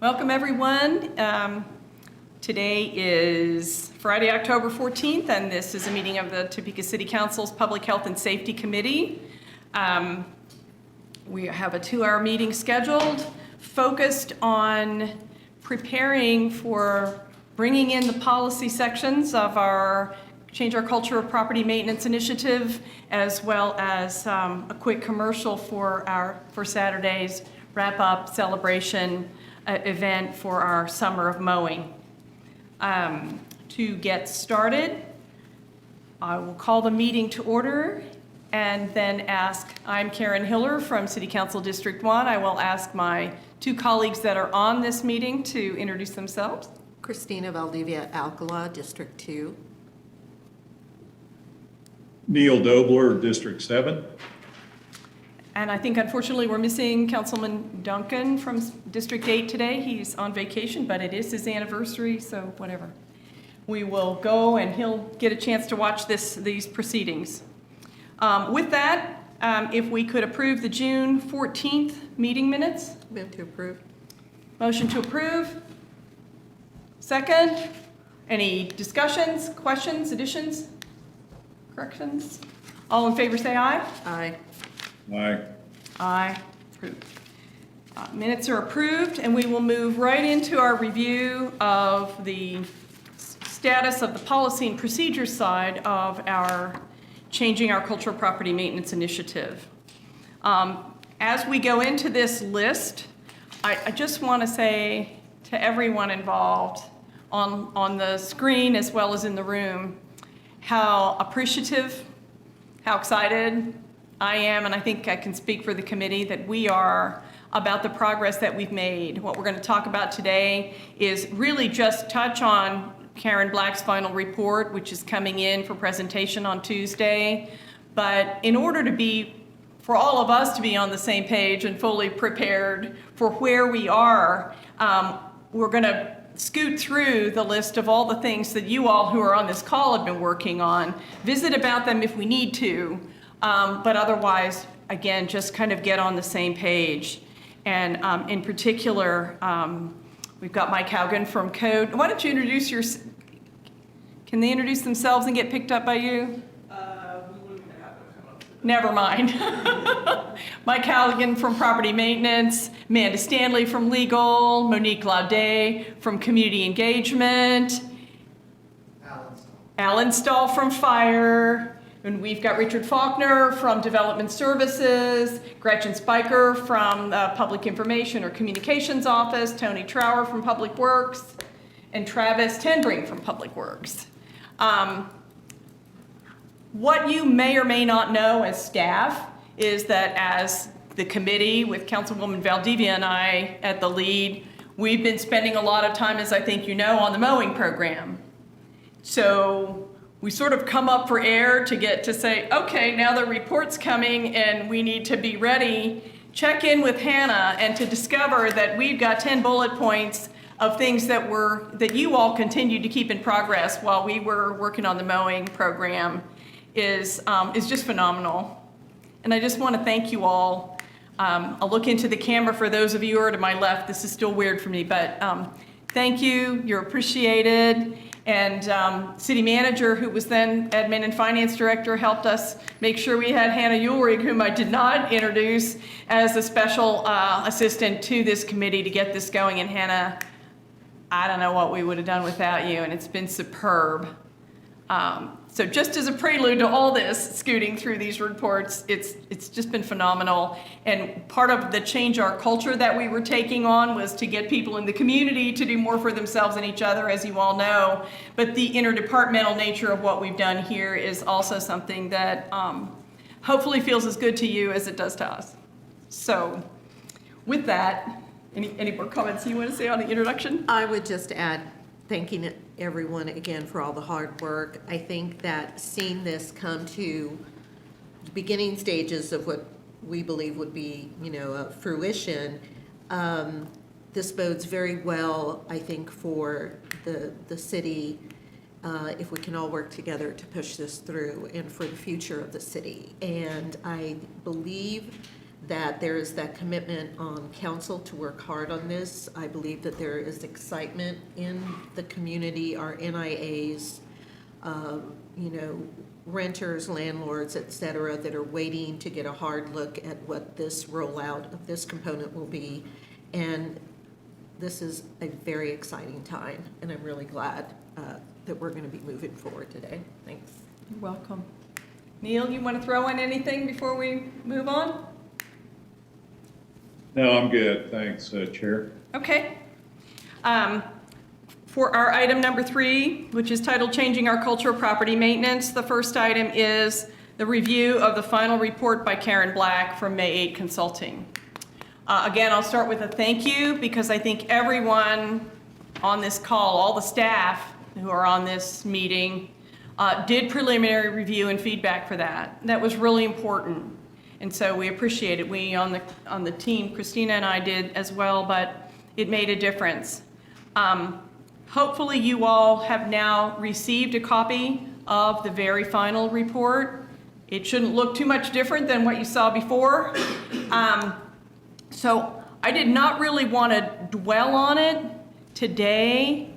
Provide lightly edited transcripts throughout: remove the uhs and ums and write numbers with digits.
Welcome, everyone. Today is Friday, October 14th, and this is a meeting of the Topeka City Council's Public Health and Safety Committee. We have a 2-hour meeting scheduled, focused on preparing for bringing in the policy sections of our Change Our Culture of Property Maintenance initiative, as well as a quick commercial for Saturday's wrap-up celebration event for our Summer of Mowing. To get started, I will call the meeting to order and then I'm Karen Hiller from City Council District 1. I will ask my 2 colleagues that are on this meeting to introduce themselves. Christina Valdivia Alcala, District 2. Neil Dobler, District 7. And I think unfortunately we're missing Councilman Duncan from District 8 today. He's on vacation, but it is his anniversary, so whatever. We will go and he'll get a chance to watch these proceedings. With that, if we could approve the June 14th meeting minutes. Move to approve. Motion to approve. Second. Any discussions, questions, additions, corrections? All in favor say aye. Aye. Aye. Aye. Approved. Minutes are approved, and we will move right into our review of the status of the policy and procedure side of our Changing Our Cultural Property Maintenance initiative. As we go into this list, I just want to say to everyone involved on the screen as well as in the room how appreciative, how excited I am, and I think I can speak for the committee, that we are about the progress that we've made. What we're going to talk about today is really just touch on Karen Black's final report, which is coming in for presentation on Tuesday. But in order for all of us to be on the same page and fully prepared for where we are, we're going to scoot through the list of all the things that you all who are on this call have been working on, visit about them if we need to, but otherwise, again, just kind of get on the same page. And in particular, we've got Mike Haugen from Code. Why don't you introduce can they introduce themselves and get picked up by you? Never mind. Mike Haugen from Property Maintenance, Amanda Stanley from Legal, Monique Laudet from Community Engagement, Alan Stahl from Fire, and we've got Richard Faulkner from Development Services, Gretchen Spiker from Public Information or Communications Office, Tony Trower from Public Works, and Travis Tenbring from Public Works. What you may or may not know as staff is that as the committee with Councilwoman Valdivia and I at the lead, we've been spending a lot of time, as I think you know, on the mowing program. So we sort of come up for air to get to say, okay, now the report's coming and we need to be ready. Check in with Hannah and to discover that we've got 10 bullet points of things that you all continued to keep in progress while we were working on the mowing program is just phenomenal. And I just want to thank you all. I'll look into the camera for those of you who are to my left. This is still weird for me, but thank you. You're appreciated. And city manager, who was then admin and finance director, helped us make sure we had Hannah Ulrich, whom I did not introduce, as a special assistant to this committee to get this going. And Hannah, I don't know what we would have done without you, and it's been superb. So just as a prelude to all this, scooting through these reports, it's just been phenomenal. And part of the Change Our Culture that we were taking on was to get people in the community to do more for themselves and each other, as you all know. But the interdepartmental nature of what we've done here is also something that hopefully feels as good to you as it does to us. So with that, any more comments you want to say on the introduction? I would just add, thanking everyone again for all the hard work. I think that seeing this come to the beginning stages of what we believe would be, a fruition, this bodes very well, I think, for the city, if we can all work together to push this through, and for the future of the city. And I believe that there is that commitment on council to work hard on this. I believe that there is excitement in the community, our NIAs, renters, landlords, et cetera, that are waiting to get a hard look at what this rollout of this component will be. And this is a very exciting time, and I'm really glad that we're going to be moving forward today. Thanks. You're welcome. Neil, you want to throw in anything before we move on? No, I'm good. Thanks, Chair. Okay. For our item number 3, which is titled Changing Our Culture of Property Maintenance, the first item is the review of the final report by Karen Black from May 8 Consulting. Again, I'll start with a thank you because I think everyone on this call, all the staff who are on this meeting, did preliminary review and feedback for that. That was really important. And so we appreciate it. We on the team, Christina and I did as well, but it made a difference. Hopefully you all have now received a copy of the very final report. It shouldn't look too much different than what you saw before. So I did not really want to dwell on it today,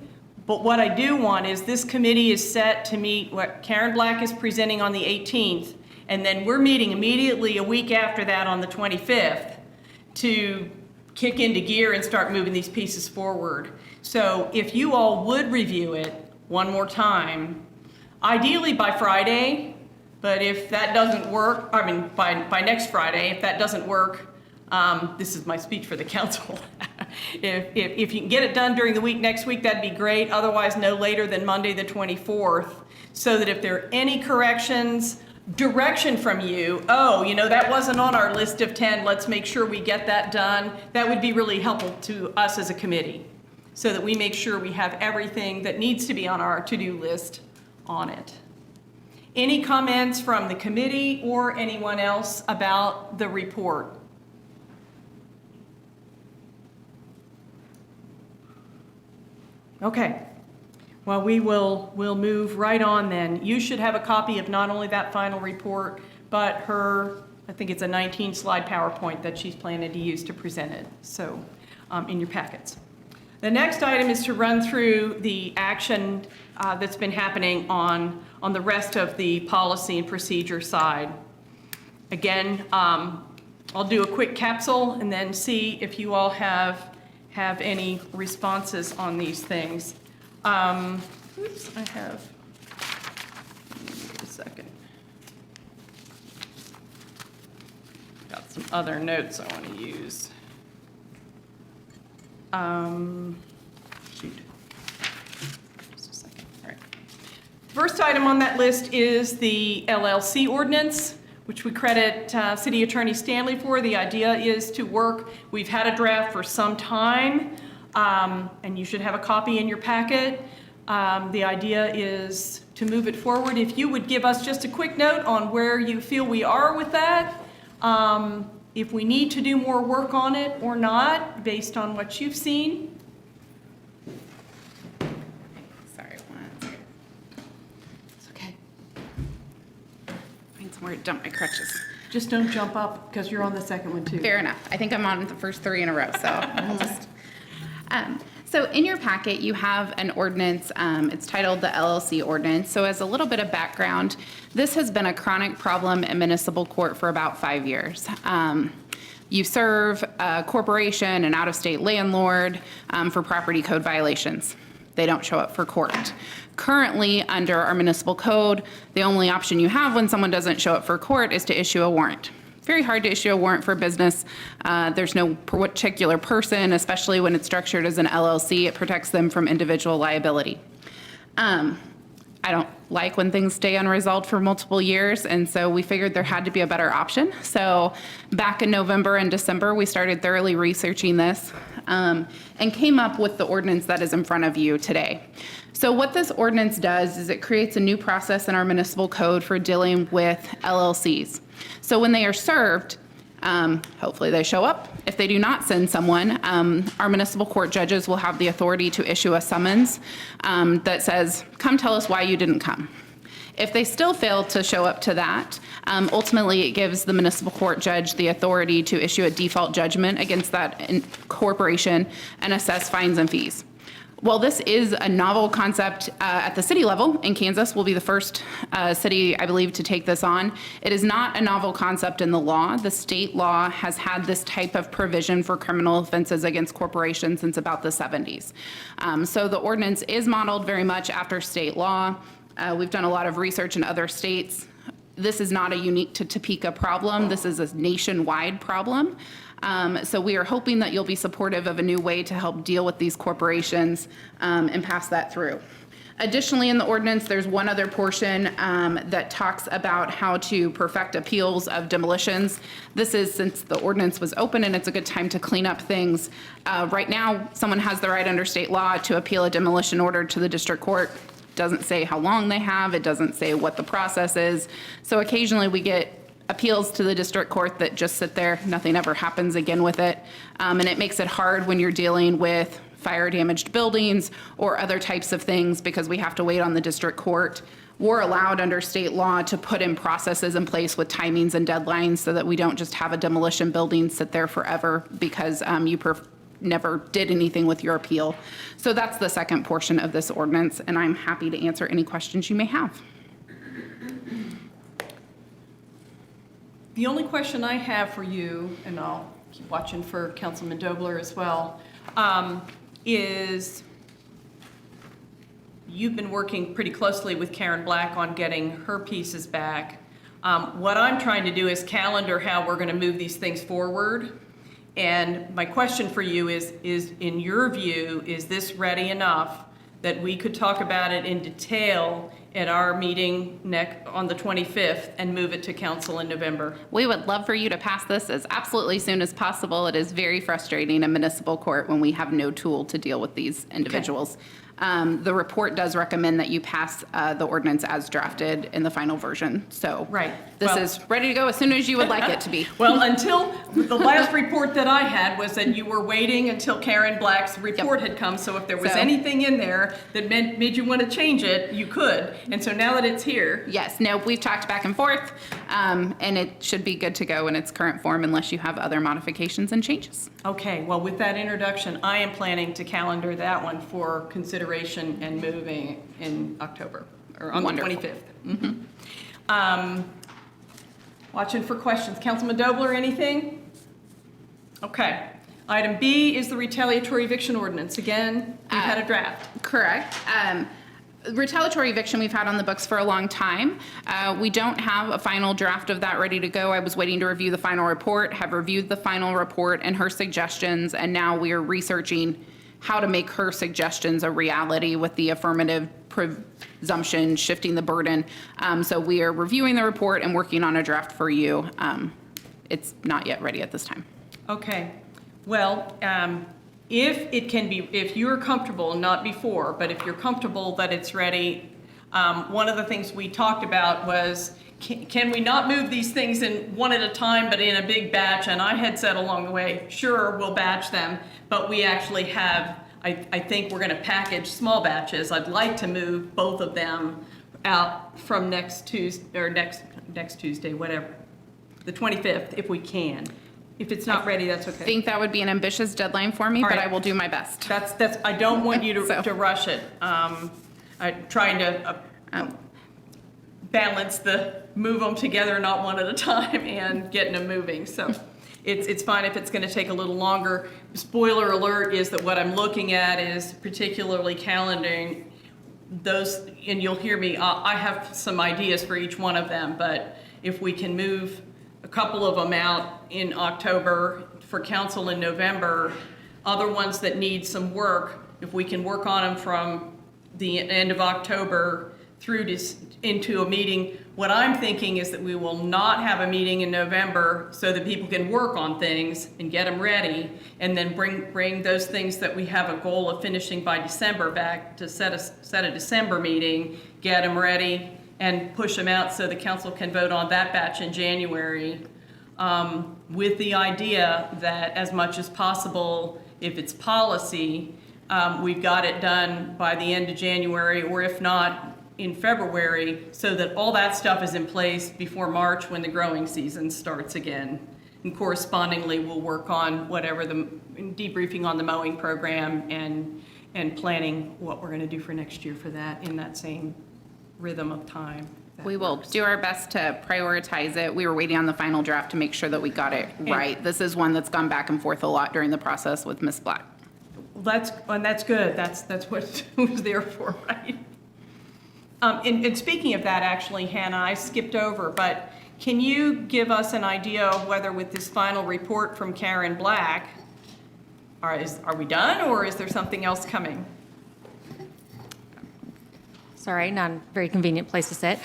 but what I do want is this committee is set to meet what Karen Black is presenting on the 18th, and then we're meeting immediately a week after that on the 25th to kick into gear and start moving these pieces forward. So if you all would review it one more time, ideally by Friday, but if that doesn't work, I mean by next Friday, if that doesn't work, this is my speech for the council. If you can get it done during the week next week, that'd be great. Otherwise, no later than Monday the 24th, so that if there are any corrections, direction from you, that wasn't on our list of 10, let's make sure we get that done. That would be really helpful to us as a committee, so that we make sure we have everything that needs to be on our to-do list on it. Any comments from the committee or anyone else about the report? Okay. Well, we'll move right on then. You should have a copy of not only that final report, but her, I think it's a 19-slide PowerPoint that she's planning to use to present it, so in your packets. The next item is to run through the action that's been happening on the rest of the policy and procedure side. Again, I'll do a quick capsule and then see if you all have any responses on these things. Oops, I have, wait a second. Got some other notes I want to use. Shoot. Just a second, all right. First item on that list is the LLC ordinance, which we credit City Attorney Stanley for. The idea is to work, we've had a draft for some time, and you should have a copy in your packet. The idea is to move it forward. If you would give us just a quick note on where you feel we are with that, if we need to do more work on it or not, based on what you've seen. Sorry, one second. It's okay. Find somewhere to dump my crutches. Just don't jump up because you're on the second one too. Fair enough. I think I'm on the first 3 in a row, so I'll just. So in your packet, you have an ordinance. It's titled the LLC ordinance. So as a little bit of background, this has been a chronic problem in municipal court for about 5 years. You serve a corporation, an out-of-state landlord for property code violations. They don't show up for court. Currently, under our municipal code, the only option you have when someone doesn't show up for court is to issue a warrant. Very hard to issue a warrant for business. There's no particular person, especially when it's structured as an LLC. It protects them from individual liability. I don't like when things stay unresolved for multiple years, and so we figured there had to be a better option. So back in November and December, we started thoroughly researching this and came up with the ordinance that is in front of you today. So what this ordinance does is it creates a new process in our municipal code for dealing with LLCs. So when they are served, hopefully they show up. If they do not send someone, our municipal court judges will have the authority to issue a summons that says, come tell us why you didn't come. If they still fail to show up to that, ultimately it gives the municipal court judge the authority to issue a default judgment against that corporation and assess fines and fees. While this is a novel concept at the city level, in Kansas will be the first city, I believe, to take this on, it is not a novel concept in the law. The state law has had this type of provision for criminal offenses against corporations since about the 70s. So the ordinance is modeled very much after state law. We've done a lot of research in other states. This is not a unique to Topeka problem. This is a nationwide problem. So we are hoping that you'll be supportive of a new way to help deal with these corporations and pass that through. Additionally, in the ordinance, there's one other portion that talks about how to perfect appeals of demolitions. This is since the ordinance was open and it's a good time to clean up things. Right now, someone has the right under state law to appeal a demolition order to the district court. Doesn't say how long they have. It doesn't say what the process is. So occasionally we get appeals to the district court that just sit there, nothing ever happens again with it. And it makes it hard when you're dealing with fire damaged buildings or other types of things because we have to wait on the district court. We're allowed under state law to put in processes in place with timings and deadlines so that we don't just have a demolition building sit there forever because you never did anything with your appeal. So that's the second portion of this ordinance, and I'm happy to answer any questions you may have. The only question I have for you, and I'll keep watching for Councilman Dobler as well, is you've been working pretty closely with Karen Black on getting her pieces back. What I'm trying to do is calendar how we're going to move these things forward. And my question for you is in your view, is this ready enough that we could talk about it in detail at our meeting on the 25th and move it to council in November? We would love for you to pass this as absolutely soon as possible. It is very frustrating in municipal court when we have no tool to deal with these individuals. The report does recommend that you pass the ordinance as drafted in the final version. So Right. this Well- is ready to go as soon as you would like it to be. Well, until the last report that I had was that you were waiting until Karen Black's report had come. So if there was So- anything in there that made you want to change it, you could. And so now that it's here, Yes, no, we've talked back and forth, and it should be good to go in its current form unless you have other modifications and changes. okay, well, with that introduction, I am planning to calendar that one for consideration and moving in October, or on Wonderful. the 25th. Watching for questions. Councilman Dobler, anything? Okay. Item B is the retaliatory eviction ordinance. Again, we've had a draft. Correct. Retaliatory eviction we've had on the books for a long time. We don't have a final draft of that ready to go. I was waiting to review the final report, have reviewed the final report and her suggestions, and now we are researching how to make her suggestions a reality with the affirmative presumption, shifting the burden. So we are reviewing the report and working on a draft for you. It's not yet ready at this time. Okay. Well, if it can be, if you're comfortable, not before, but if you're comfortable that it's ready, one of the things we talked about was, can we not move these things in one at a time, but in a big batch? And I had said along the way, sure, we'll batch them, but we actually have, I think we're going to package small batches. I'd like to move both of them out from next Tuesday, or next Tuesday, whatever, the 25th, if we can. If it's not ready, that's okay. I think that would be an ambitious deadline for me, All but right. I will do my best. That's, I don't want you So- to rush it. I'm trying to balance the move them together, not one at a time, and getting them moving. So it's fine if it's going to take a little longer. Spoiler alert is that what I'm looking at is particularly calendaring those, and you'll hear me, I have some ideas for each one of them, but if we can move a couple of them out in October for council in November, other ones that need some work, if we can work on them from the end of October through into a meeting. What I'm thinking is that we will not have a meeting in November so that people can work on things and get them ready, and then bring those things that we have a goal of finishing by December back to set a December meeting, get them ready, and push them out so the council can vote on that batch in January, with the idea that as much as possible, if it's policy, we've got it done by the end of January, or if not, in February so that all that stuff is in place before March when the growing season starts again. And correspondingly, we'll work on whatever debriefing on the mowing program and planning what we're going to do for next year for that in that same rhythm of time. We will do our best to prioritize it. We were waiting on the final draft to make sure that we got it right. This is one that's gone back and forth a lot during the process with Ms. Black. That's good. That's what it was there for, right? And speaking of that, actually, Hannah, I skipped over, but can you give us an idea of whether with this final report from Karen Black, are we done, or is there something else coming? Sorry, not a very convenient place to sit.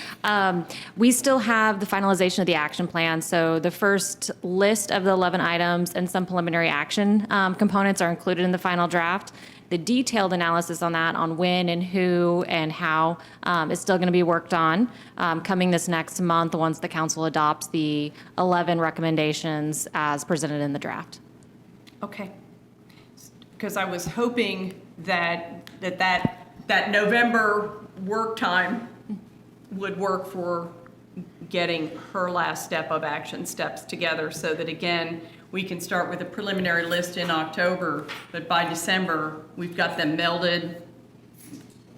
We still have the finalization of the action plan. So the first list of the 11 items and some preliminary action components are included in the final draft. The detailed analysis on that, on when and who and how, is still going to be worked on coming this next month once the council adopts the 11 recommendations as presented in the draft. Okay. Because I was hoping that November work time would work for getting her last step of action steps together so that, again, we can start with a preliminary list in October, but by December, we've got them melded,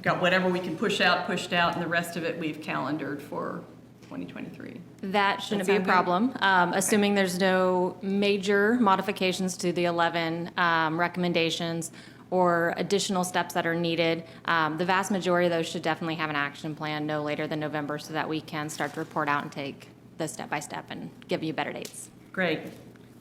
got whatever we can pushed out, and the rest of it we've calendared for 2023. That shouldn't be a sound good? problem, assuming there's no major modifications to the 11 recommendations or additional steps that are needed. The vast majority of those should definitely have an action plan no later than November so that we can start to report out and take the step-by-step and give you better dates. Great.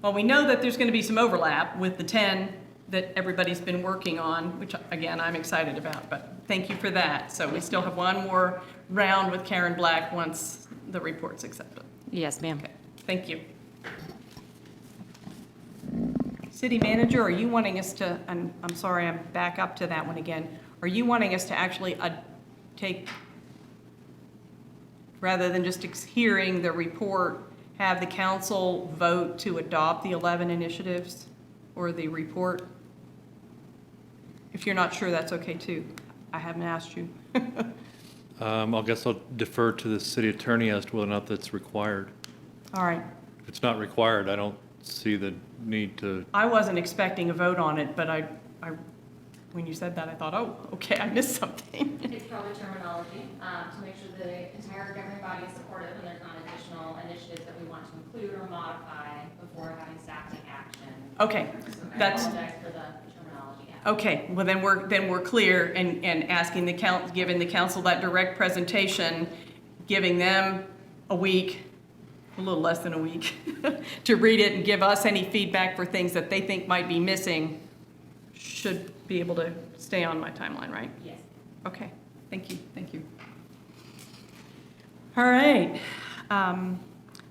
Well, we know that there's going to be some overlap with the 10 that everybody's been working on, which, again, I'm excited about, but thank you for that. So we still have one more round with Karen Black once the report's accepted. Yes, ma'am. Okay, thank you. City manager, are you wanting us to, and I'm sorry, I'm back up to that one again. Are you wanting us to actually take, rather than just hearing the report, have the council vote to adopt the 11 initiatives or the report? If you're not sure, that's okay too. I haven't asked you. I guess I'll defer to the city attorney as to whether or not that's required. All right. If it's not required, I don't see the need to. I wasn't expecting a vote on it, but I when you said that, I thought, oh, okay, I missed something. It's probably terminology, to make sure the entire governing body is supportive and there's not additional initiatives that we want to include or modify before having staff take action. Okay, So I that's, apologize for the terminology. Yeah. okay, well, then we're clear and asking giving the council that direct presentation, giving them a week, a little less than a week, to read it and give us any feedback for things that they think might be missing, should be able to stay on my timeline, right? Yes. Okay, thank you. All right.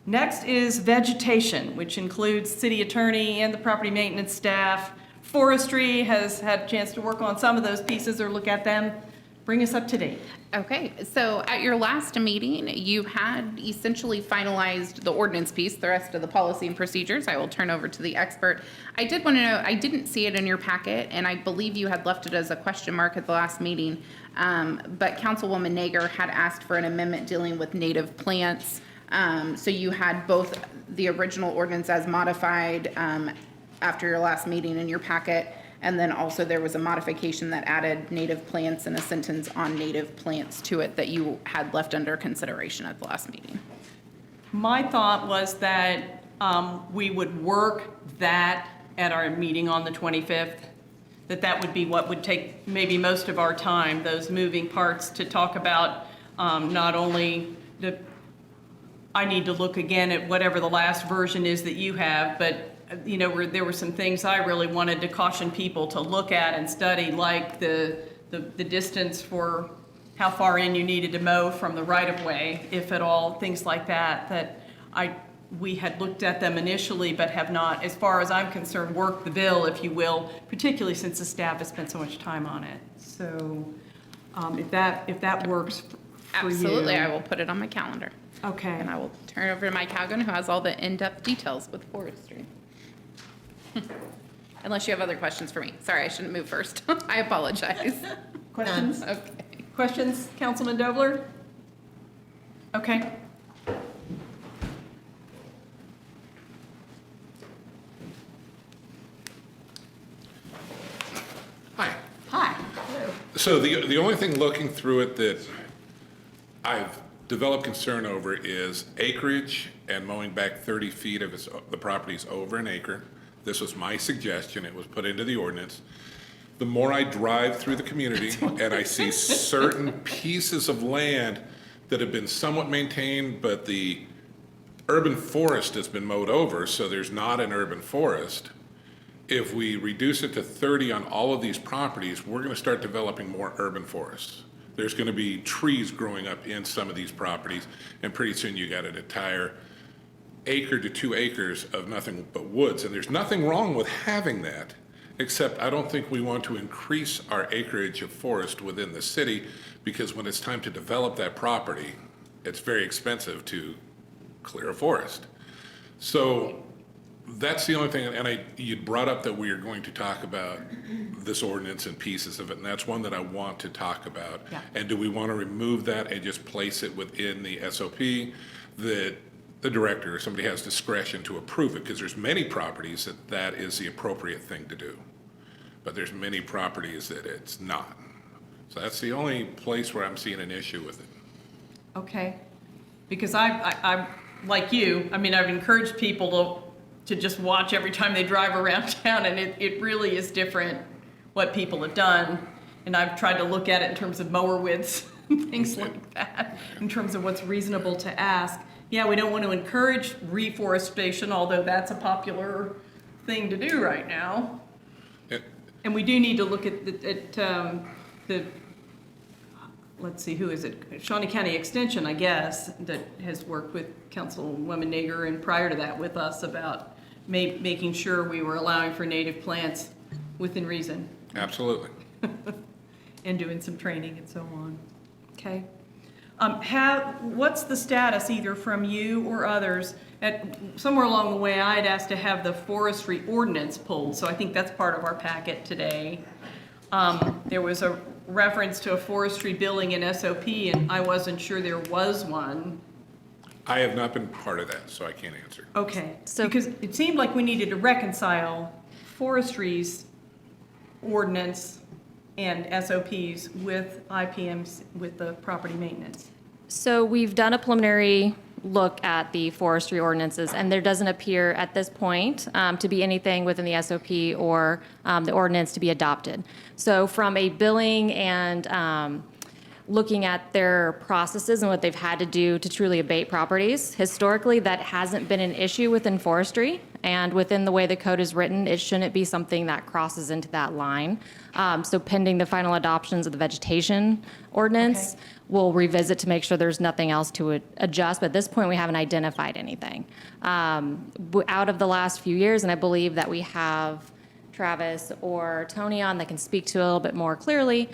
Next is vegetation, which includes city attorney and the property maintenance staff. Forestry has had a chance to work on some of those pieces or look at them. Bring us up to date. Okay, so at your last meeting, you had essentially finalized the ordinance piece, the rest of the policy and procedures. I will turn over to the expert. I did want to know, I didn't see it in your packet, and I believe you had left it as a question mark at the last meeting. But Councilwoman Nager had asked for an amendment dealing with native plants. So you had both the original ordinance as modified after your last meeting in your packet, and then also there was a modification that added native plants and a sentence on native plants to it that you had left under consideration at the last meeting. My thought was that we would work that at our meeting on the 25th, that would be what would take maybe most of our time, those moving parts to talk about not only I need to look again at whatever the last version is that you have, but you know, there were some things I really wanted to caution people to look at and study, like the distance for how far in you needed to mow from the right-of-way, if at all, things like that, we had looked at them initially, but have not, as far as I'm concerned, worked the bill, if you will, particularly since the staff has spent so much time on it. So if that works for you. Absolutely, I will put it on my calendar. Okay. And I will turn it over to Mike Haugen, who has all the in-depth details with forestry. Unless you have other questions for me. Sorry, I shouldn't move first. I apologize. Questions? Okay. Questions, Councilman Dobler? Okay. Hi. Hi. So the only thing looking through it that I've developed concern over is acreage and mowing back 30 feet of the property's over an acre. This was my suggestion. It was put into the ordinance. The more I drive through the community and I see certain pieces of land that have been somewhat maintained, but the urban forest has been mowed over, so there's not an urban forest. If we reduce it to 30 on all of these properties, we're going to start developing more urban forests. There's going to be trees growing up in some of these properties, and pretty soon you got an entire acre to 2 acres of nothing but woods. And there's nothing wrong with having that, except I don't think we want to increase our acreage of forest within the city, because when it's time to develop that property, it's very expensive to clear a forest. So that's the only thing, and you brought up that we are going to talk about this ordinance and pieces of it, and that's one that I want to talk about. Yeah. And do we want to remove that and just place it within the SOP that the director or somebody has discretion to approve it? Because there's many properties that is the appropriate thing to do, but there's many properties that it's not. So that's the only place where I'm seeing an issue with it. Okay. Because I'm like you, I mean, I've encouraged people to just watch every time they drive around town, and it really is different what people have done. And I've tried to look at it in terms of mower widths and things like that, in terms of what's reasonable to ask. Yeah, we don't want to encourage reforestation, although that's a popular thing to do right now. And we do need to look at the let's see, who is it? Shawnee County Extension, I guess, that has worked with Councilwoman Nager and prior to that with us about making sure we were allowing for native plants within reason Absolutely. and doing some training and so on. Okay. What's the status either from you or others? Somewhere along the way, I had asked to have the forestry ordinance pulled, so I think that's part of our packet today. There was a reference to a forestry billing in SOP, and I wasn't sure there was one. I have not been part of that, so I can't answer. Okay, So- because it seemed like we needed to reconcile forestry's ordinance and SOPs with IPMs, with the property maintenance. So we've done a preliminary look at the forestry ordinances, and there doesn't appear at this point to be anything within the SOP or the ordinance to be adopted. So from a billing and looking at their processes and what they've had to do to truly abate properties, historically, that hasn't been an issue within forestry. And within the way the code is written, it shouldn't be something that crosses into that line. So pending the final adoptions of the vegetation ordinance, Okay. we'll revisit to make sure there's nothing else to adjust. But at this point, we haven't identified anything. Out of the last few years, and I believe that we have Travis or Tony on that can speak to it a little bit more clearly,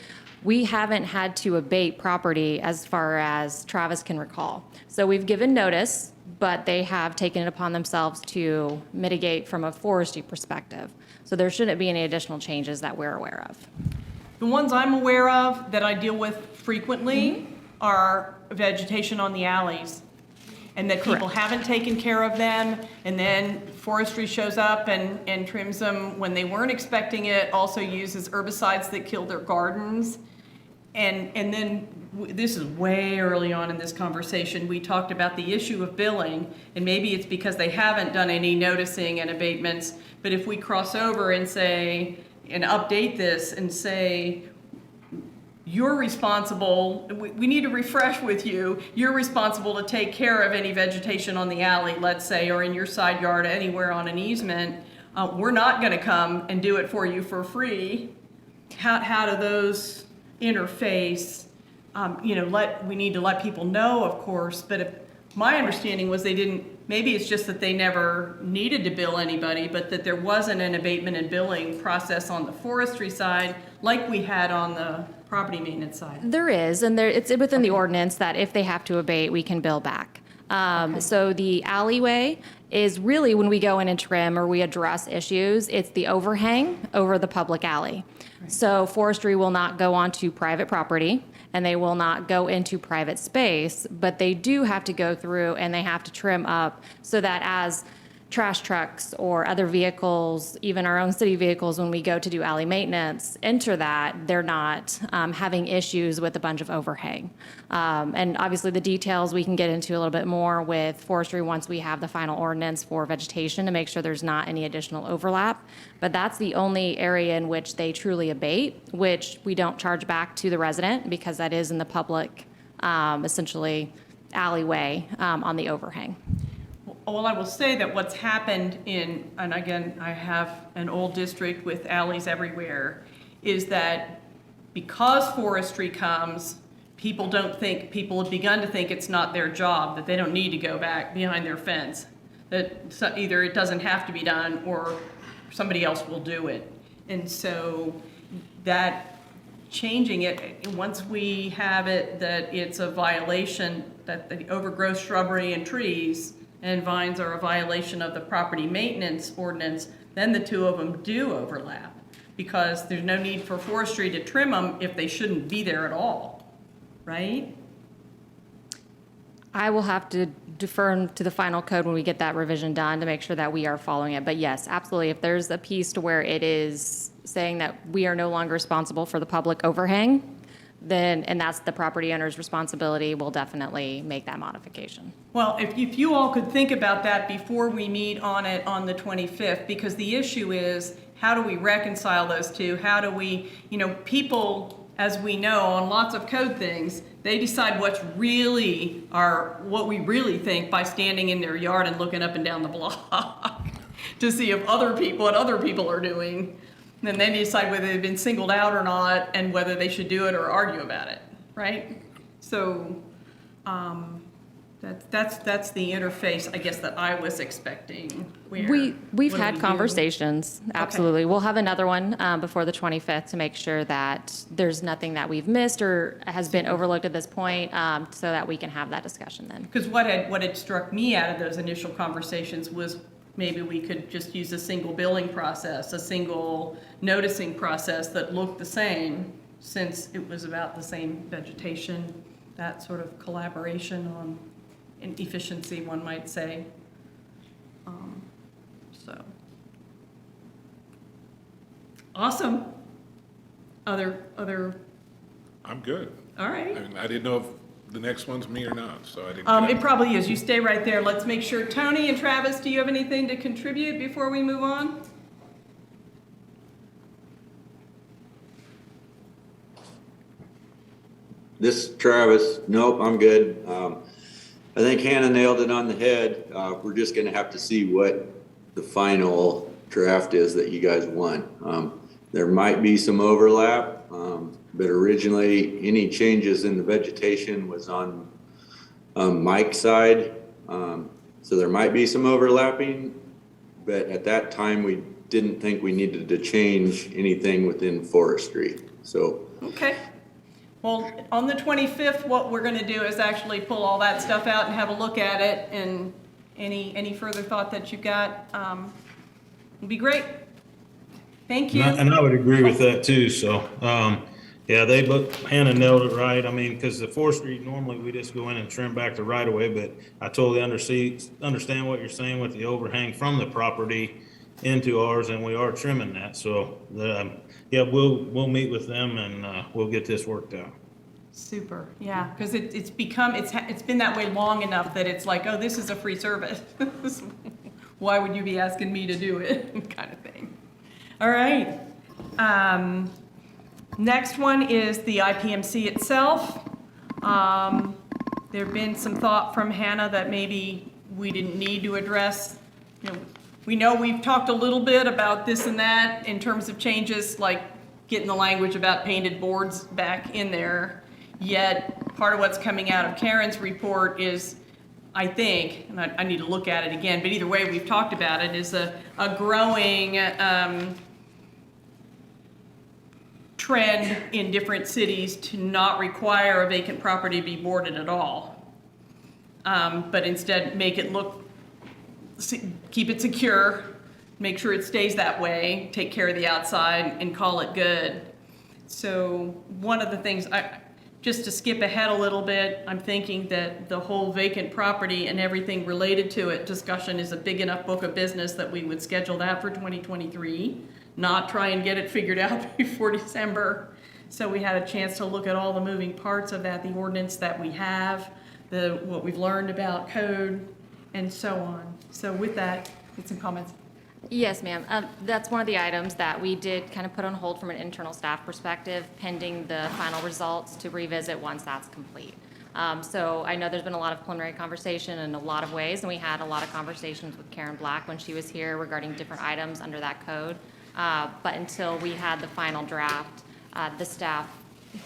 we haven't had to abate property as far as Travis can recall. So we've given notice, but they have taken it upon themselves to mitigate from a forestry perspective. So there shouldn't be any additional changes that we're aware of. The ones I'm aware of that I deal with frequently are vegetation on the alleys, and that people haven't taken care of them, and then forestry shows up and trims them when they weren't expecting it, also uses herbicides that kill their gardens. And then, this is way early on in this conversation, we talked about the issue of billing, and maybe it's because they haven't done any noticing and abatements, but if we cross over and say, and update this and say, you're responsible, we need to refresh with you, you're responsible to take care of any vegetation on the alley, let's say, or in your side yard, anywhere on an easement, we're not gonna come and do it for you for free. How do those interface? We need to let people know, of course, but my understanding was they didn't, maybe it's just that they never needed to bill anybody, but that there wasn't an abatement and billing process on the forestry side like we had on the property maintenance side. There is, and it's within the ordinance that if they have to abate, we can bill back. So the alleyway is really when we go in and trim or we address issues, it's the overhang over the public alley. So forestry will not go onto private property and they will not go into private space, but they do have to go through and they have to trim up so that as trash trucks or other vehicles, even our own city vehicles, when we go to do alley maintenance, enter that, they're not having issues with a bunch of overhang. And obviously the details we can get into a little bit more with forestry once we have the final ordinance for vegetation to make sure there's not any additional overlap. But that's the only area in which they truly abate, which we don't charge back to the resident because that is in the public, essentially alleyway on the overhang. Well, I will say that what's happened in, and again, I have an old district with alleys everywhere, is that because forestry comes, people have begun to think it's not their job, that they don't need to go back behind their fence. That either it doesn't have to be done or somebody else will do it. And so that changing it, once we have it that it's a violation, that the overgrowth shrubbery and trees and vines are a violation of the property maintenance ordinance, then the two of them do overlap because there's no need for forestry to trim them if they shouldn't be there at all, right? I will have to defer to the final code when we get that revision done to make sure that we are following it. But yes, absolutely. If there's a piece to where it is saying that we are no longer responsible for the public overhang, then, and that's the property owner's responsibility, we'll definitely make that modification. Well, if you all could think about that before we meet on it on the 25th, because the issue is, how do we reconcile those two? How do we, people, as we know, on lots of code things, they decide what we really think by standing in their yard and looking up and down the block to see if what other people are doing. Then they decide whether they've been singled out or not and whether they should do it or argue about it, right? So that's the interface, I guess, that I was expecting. We've What do had we do? conversations, absolutely. We'll have another one before the 25th to make sure that there's nothing that we've missed or has been overlooked at this point, so that we can have that discussion then. Because what had struck me out of those initial conversations was maybe we could just use a single billing process, a single noticing process that looked the same, since it was about the same vegetation, that sort of collaboration on and efficiency, one might say. So awesome. Other. I'm good. All right. I mean, I didn't know if the next one's me or not, so I didn't. It probably is. You stay right there. Let's make sure. Tony and Travis, do you have anything to contribute before we move on? This is Travis. Nope, I'm good. I think Hannah nailed it on the head. We're just gonna have to see what the final draft is that you guys want. There might be some overlap, but originally any changes in the vegetation was on Mike's side. So there might be some overlapping, but at that time, we didn't think we needed to change anything within forestry. So Okay. Well, on the 25th, what we're going to do is actually pull all that stuff out and have a look at it, and any further thought that you've got would be great. Thank you. And I would agree with that too. So, yeah, Hannah nailed it right. I mean, because the forestry, normally we just go in and trim back the right of way, but I totally understand what you're saying with the overhang from the property into ours, and we are trimming that. So, yeah, we'll meet with them and we'll get this worked out. Super, yeah, because it's been that way long enough that it's like, oh, this is a free service. Why would you be asking me to do it, kind of thing. All right. Next one is the IPMC itself. There've been some thought from Hannah that maybe we didn't need to address. We know we've talked a little bit about this and that in terms of changes, like getting the language about painted boards back in there. Yet, part of what's coming out of Karen's report is, I think, and I need to look at it again, but either way, we've talked about it, is a growing trend in different cities to not require a vacant property be boarded at all. but instead make it look, keep it secure, make sure it stays that way, take care of the outside, and call it good. So one of the things, just to skip ahead a little bit, I'm thinking that the whole vacant property and everything related to it discussion is a big enough book of business that we would schedule that for 2023, not try and get it figured out before December. So we had a chance to look at all the moving parts of that, the ordinance that we have, what we've learned about code, and so on. So with that, get some comments. Yes, ma'am. That's one of the items that we did kind of put on hold from an internal staff perspective, pending the final results to revisit once that's complete. So I know there's been a lot of preliminary conversation in a lot of ways, and we had a lot of conversations with Karen Black when she was here regarding different items under that code. But until we had the final draft, the staff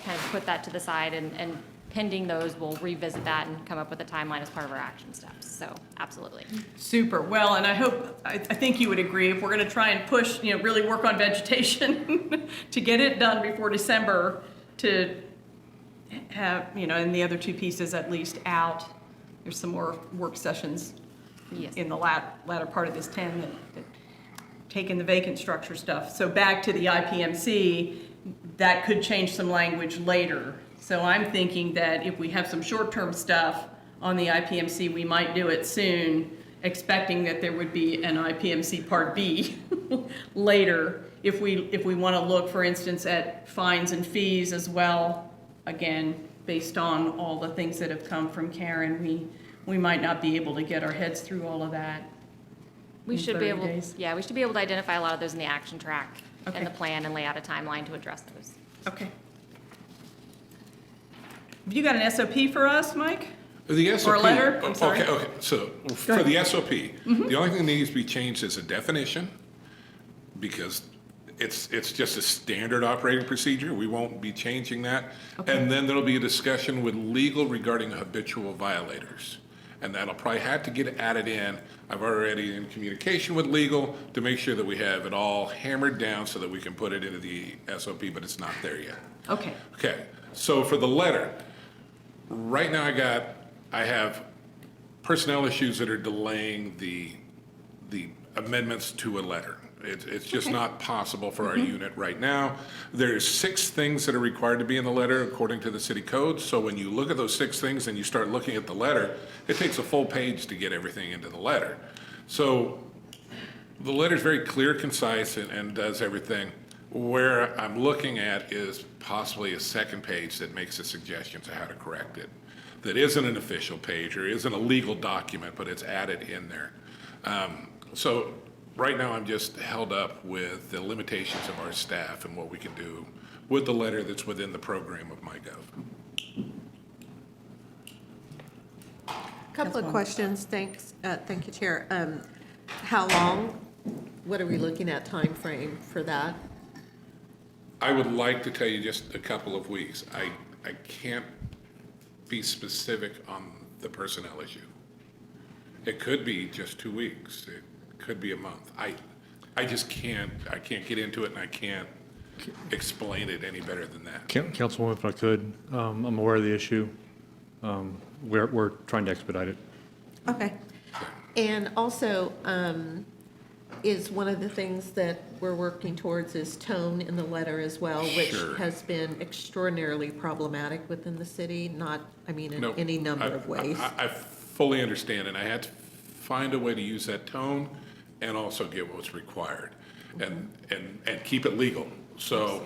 kind of put that to the side, and pending those, we'll revisit that and come up with a timeline as part of our action steps. So absolutely. Super. Well, and I think you would agree, if we're going to try and push, really work on vegetation to get it done before December, to have, and the other two pieces at least out. There's some more work sessions Yes. in the latter part of this 10 that taking the vacant structure stuff. So back to the IPMC, that could change some language later. So I'm thinking that if we have some short-term stuff on the IPMC, we might do it soon, expecting that there would be an IPMC Part B later. If we want to look, for instance, at fines and fees as well, again, based on all the things that have come from Karen, we might not be able to get our heads through all of that. We in should be 30 able, days. yeah, we should be able to identify a lot of those in the action track Okay. and the plan and lay out a timeline to address those. Okay. Have you got an SOP for us, Mike? The SOP. Or a letter? I'm sorry. Okay, so for ahead. the SOP, the only thing that needs to be changed is a definition, because it's just a standard operating procedure. We won't be changing that. And then there'll be a discussion with legal regarding habitual violators. And that'll probably have to get added in. I've already in communication with legal to make sure that we have it all hammered down so that we can put it into the SOP, but it's not there yet. Okay. Okay, so for the letter, right now I have personnel issues that are delaying the amendments to a letter. It's just not possible for our unit right now. There's 6 things that are required to be in the letter according to the city code. So when you look at those 6 things and you start looking at the letter, it takes a full page to get everything into the letter. So the letter's very clear, concise, and does everything. Where I'm looking at is possibly a second page that makes a suggestion to how to correct it. That isn't an official page or isn't a legal document, but it's added in there. So right now I'm just held up with the limitations of our staff and what we can do with the letter that's within the program of MyGov. Couple of questions, thanks, thank you, Chair. How long, what are we looking at time frame for that? I would like to tell you just a couple of weeks. I can't be specific on the personnel issue. It could be just 2 weeks. It could be a month. I just can't get into it, and I can't explain it any better than that. Councilwoman, if I could, I'm aware of the issue. We're trying to expedite it. Okay. And also, is one of the things that we're working towards is tone in the letter as well, which Sure. has been extraordinarily problematic within the city, in No, any number of ways. I fully understand, and I had to find a way to use that tone and also get what's required and keep it legal. So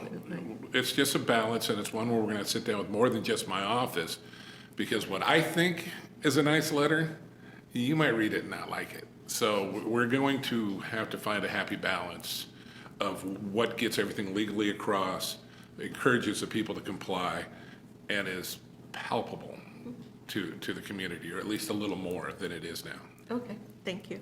it's just a balance, and it's one where we're gonna sit down with more than just my office, because what I think is a nice letter, you might read it and not like it. So we're going to have to find a happy balance of what gets everything legally across, encourages the people to comply, and is palpable to the community, or at least a little more than it is now. Okay, thank you.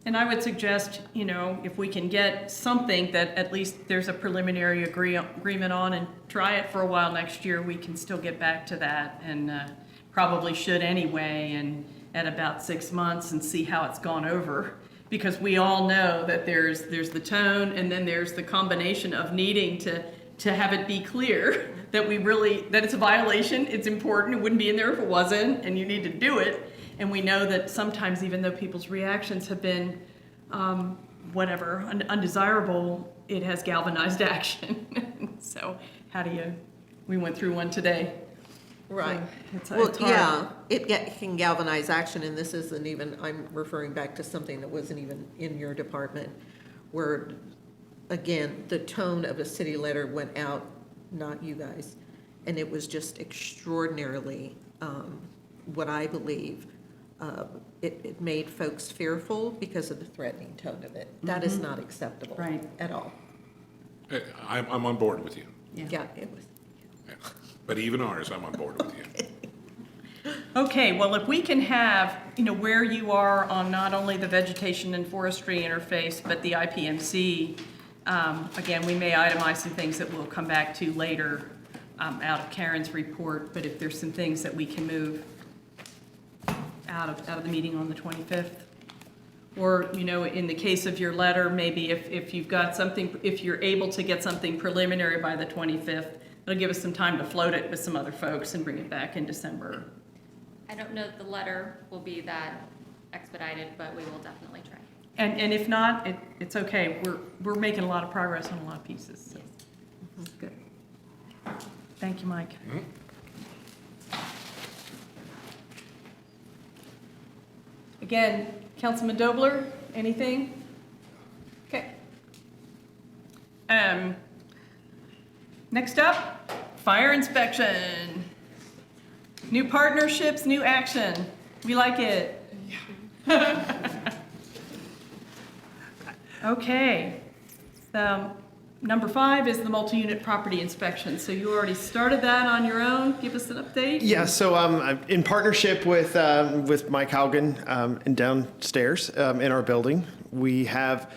And I would suggest, if we can get something that at least there's a preliminary agreement on and try it for a while next year, we can still get back to that, and probably should anyway, and at about 6 months and see how it's gone over. Because we all know that there's the tone, and then there's the combination of needing to have it be clear that that it's a violation, it's important, it wouldn't be in there if it wasn't, and you need to do it. And we know that sometimes, even though people's reactions have been undesirable, it has galvanized action. So how do you, we went through one today. Right. It's Well, hard. yeah, it can galvanize action, and this isn't even, I'm referring back to something that wasn't even in your department, where, again, the tone of a city letter went out, not you guys, and it was just extraordinarily, what I believe, it made folks fearful because of the threatening tone of it. That is not acceptable. Right. At all. I'm on board with you. Yeah, it was. Yeah. But even ours, I'm on board with you. Okay, well, if we can have, where you are on not only the vegetation and forestry interface, but the IPMC, again, we may itemize some things that we'll come back to later out of Karen's report, but if there's some things that we can move out of the meeting on the 25th. Or, in the case of your letter, maybe if you've got something, if you're able to get something preliminary by the 25th, it'll give us some time to float it with some other folks and bring it back in December. I don't know that the letter will be that expedited, but we will definitely try. And if not, it's okay. We're making a lot of progress on a lot of pieces. So. Good. Thank you, Mike. Again, Councilman Dobler, anything? Okay. Next up, fire inspection. New partnerships, new action. We like it. Okay. Number 5 is the multi-unit property inspection. So you already started that on your own. Give us an update. Yeah, so I'm in partnership with Mike Haugen and downstairs in our building, we have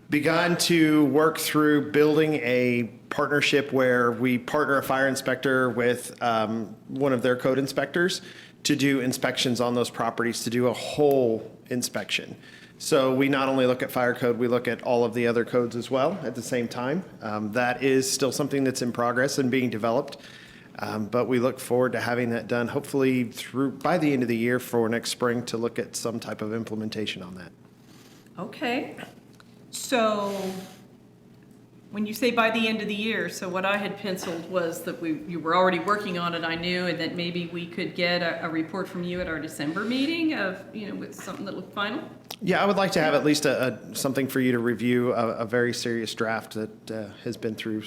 begun to work through building a partnership where we partner a fire inspector with one of their code inspectors to do inspections on those properties, to do a whole inspection. So we not only look at fire code, we look at all of the other codes as well at the same time. That is still something that's in progress and being developed. But we look forward to having that done, hopefully by the end of the year for next spring, to look at some type of implementation on that. Okay. So when you say by the end of the year, so what I had penciled was that you were already working on it, I knew, and that maybe we could get a report from you at our December meeting of, with something that looked final? Yeah, I would like to have at least something for you to review, a very serious draft that has been through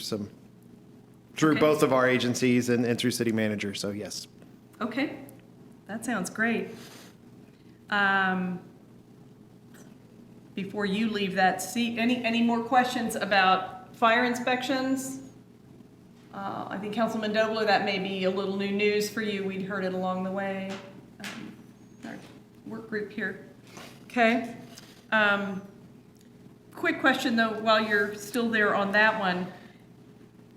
Okay. both of our agencies and through city manager, so yes. Okay, that sounds great. Before you leave that seat, any more questions about fire inspections? I think Councilman Dobler, that may be a little new news for you. We'd heard it along the way. Our work group here. Okay. Quick question though, while you're still there on that one.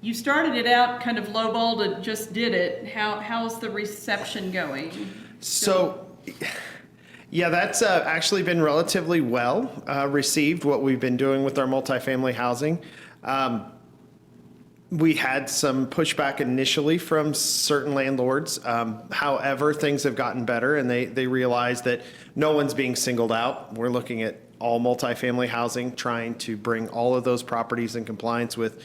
You started it out kind of lowballed and just did it. How's the reception going? So, yeah, that's actually been relatively well received, what we've been doing with our multifamily housing. We had some pushback initially from certain landlords. However, things have gotten better and they realize that no one's being singled out. We're looking at all multifamily housing, trying to bring all of those properties in compliance with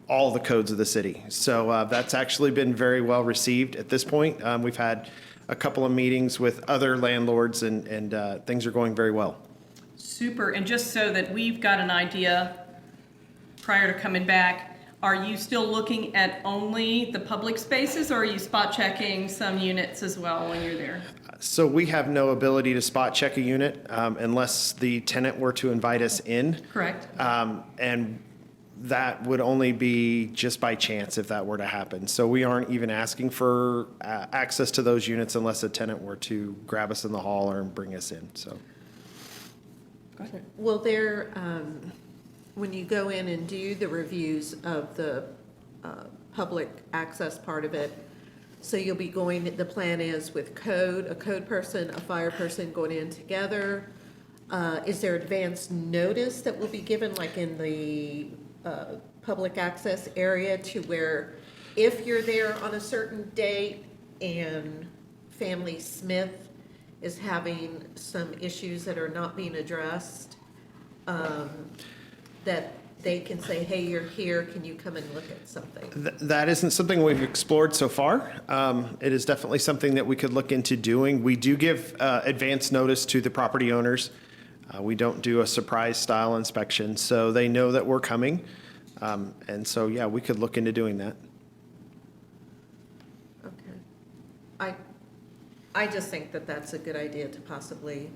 all the codes of the city. So that's actually been very well received at this point. We've had a couple of meetings with other landlords and things are going very well. Super, and just so that we've got an idea prior to coming back, are you still looking at only the public spaces or are you spot checking some units as well when you're there? So we have no ability to spot check a unit unless the tenant were to invite us in. Correct. And that would only be just by chance if that were to happen. So we aren't even asking for access to those units unless a tenant were to grab us in the hall or bring us in, so. Will there, when you go in and do the reviews of the public access part of it, so you'll be going, the plan is with a code person, a fire person going in together. Is there advance notice that will be given, like in the public access area, to where if you're there on a certain date and Family Smith is having some issues that are not being addressed, that they can say, hey, you're here, can you come and look at something? That isn't something we've explored so far. It is definitely something that we could look into doing. We do give advance notice to the property owners. We don't do a surprise style inspection, so they know that we're coming. And so, yeah, we could look into doing that. Okay. I just think that that's a good idea to possibly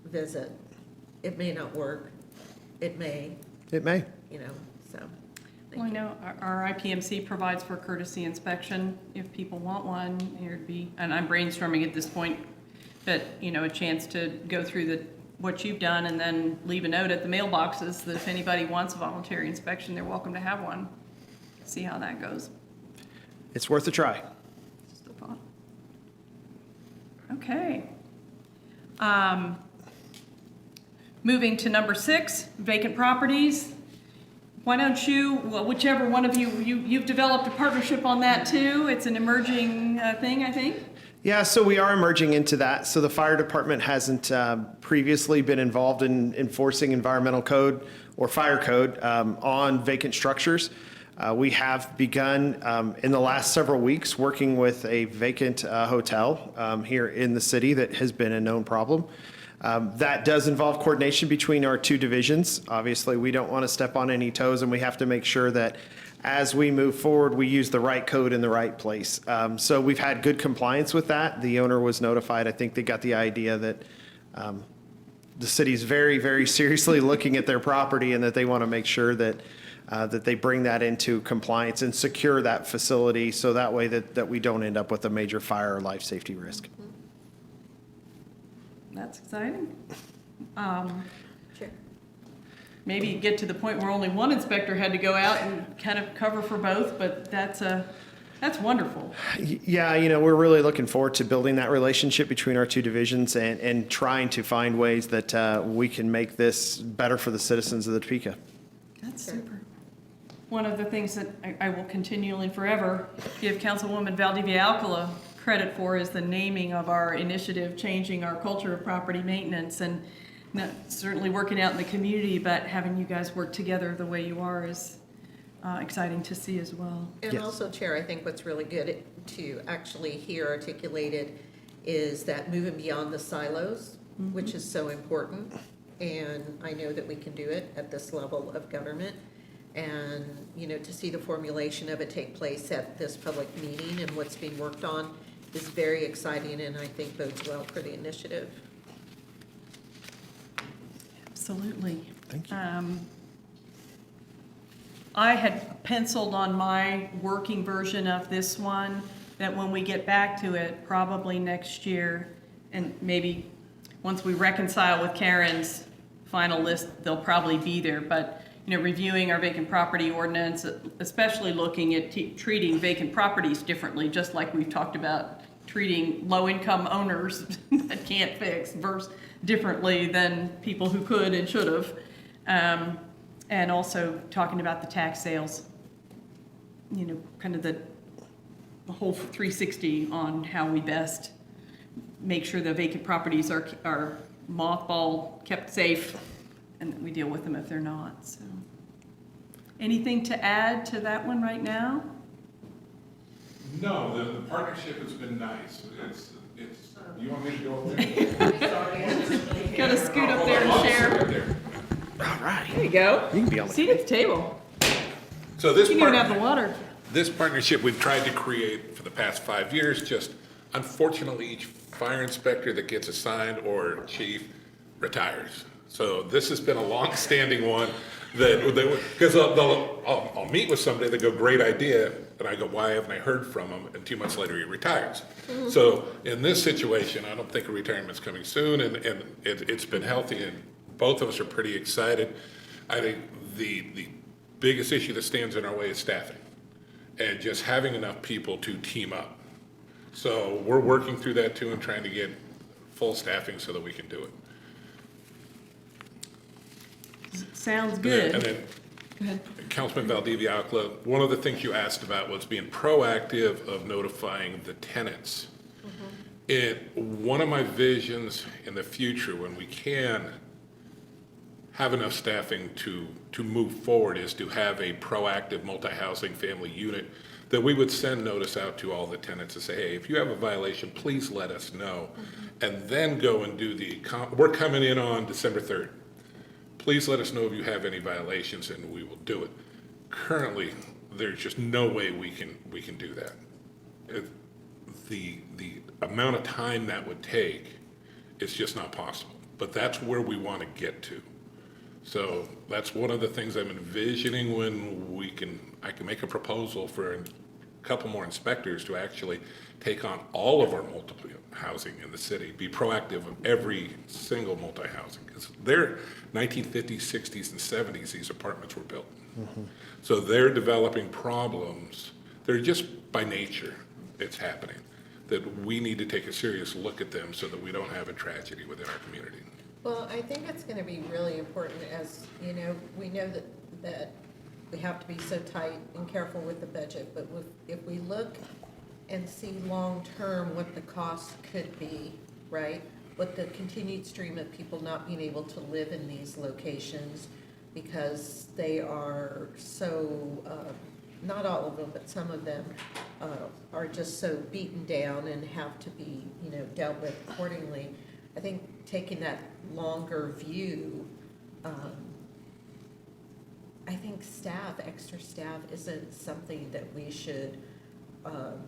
visit. It may not work. It may, It may. you know, so. Well, I know our IPMC provides for courtesy inspection if people want one. There'd be, and I'm brainstorming at this point, but, you know, a chance to go through what you've done and then leave a note at the mailboxes that if anybody wants a voluntary inspection, they're welcome to have one. See how that goes. It's worth a try. Just a thought. Okay. Moving to number 6, vacant properties. Why don't you, well, whichever one of you've developed a partnership on that too. It's an emerging thing, I think. Yeah, so we are emerging into that. So the fire department hasn't previously been involved in enforcing environmental code or fire code on vacant structures. We have begun in the last several weeks working with a vacant hotel here in the city that has been a known problem. That does involve coordination between our two divisions. Obviously, we don't want to step on any toes, and we have to make sure that as we move forward, we use the right code in the right place. So we've had good compliance with that. The owner was notified. I think they got the idea that the city's very, very seriously looking at their property and that they want to make sure that that they bring that into compliance and secure that facility so that way that we don't end up with a major fire or life safety risk. That's exciting. Sure. Maybe you get to the point where only one inspector had to go out and kind of cover for both, but that's wonderful. Yeah, you know, we're really looking forward to building that relationship between our two divisions and trying to find ways that we can make this better for the citizens of the Topeka. That's super. One of the things that I will continually and forever give Councilwoman Valdivia Alcala credit for is the naming of our initiative, changing our culture of property maintenance, and certainly working out in the community, but having you guys work together the way you are is exciting to see as well. And Yes. also, Chair, I think what's really good to actually hear articulated is that moving beyond the silos, which is so important. And I know that we can do it at this level of government. And, you know, to see the formulation of it take place at this public meeting and what's being worked on is very exciting and I think bodes well for the initiative. Absolutely. Thank you. I had penciled on my working version of this one that when we get back to it, probably next year, and maybe once we reconcile with Karen's final list, they'll probably be there, but, you know, reviewing our vacant property ordinance, especially looking at treating vacant properties differently, just like we've talked about treating low-income owners that can't fix versus differently than people who could and should have. And also talking about the tax sales, you know, kind of the whole 360 on how we best make sure the vacant properties are mothballed, kept safe, and that we deal with them if they're not, so. Anything to add to that one right now? No, the partnership has been nice. It's, you want me to go up there? Gotta scoot up there and share. All right. There you go. You can be on the Seat at the table. So this You can even have the water. This partnership we've tried to create for the past 5 years, just unfortunately, each fire inspector that gets assigned or chief retires. So this has been a long-standing one because I'll meet with somebody, they go, great idea, and I go, why haven't I heard from him? And 2 months later, he retires. So in this situation, I don't think a retirement's coming soon, and it's been healthy, and both of us are pretty excited. I think the biggest issue that stands in our way is staffing and just having enough people to team up. So we're working through that too and trying to get full staffing so that we can do it. Sounds And good. then Go ahead. Councilman Valdivia Alcala, one of the things you asked about was being proactive of notifying the tenants. One of my visions in the future, when we can have enough staffing to move forward, is to have a proactive multi-housing family unit that we would send notice out to all the tenants to say, hey, if you have a violation, please let us know. And then go and do we're coming in on December 3rd. Please let us know if you have any violations and we will do it. Currently, there's just no way we can do that. The amount of time that would take is just not possible. But that's where we want to get to. So that's one of the things I'm envisioning when I can make a proposal for a couple more inspectors to actually take on all of our multiple housing in the city, be proactive of every single multi-housing, because they're 1950s, 60s, and 70s, these apartments were built. So they're developing problems. They're just by nature, it's happening, that we need to take a serious look at them so that we don't have a tragedy within our community. Well, I think it's going to be really important, as, you know, we know that we have to be so tight and careful with the budget, but if we look and see long-term what the cost could be, right? What the continued stream of people not being able to live in these locations because they are so, not all of them, but some of them are just so beaten down and have to be, you know, dealt with accordingly. I think taking that longer view, I think extra staff isn't something that we should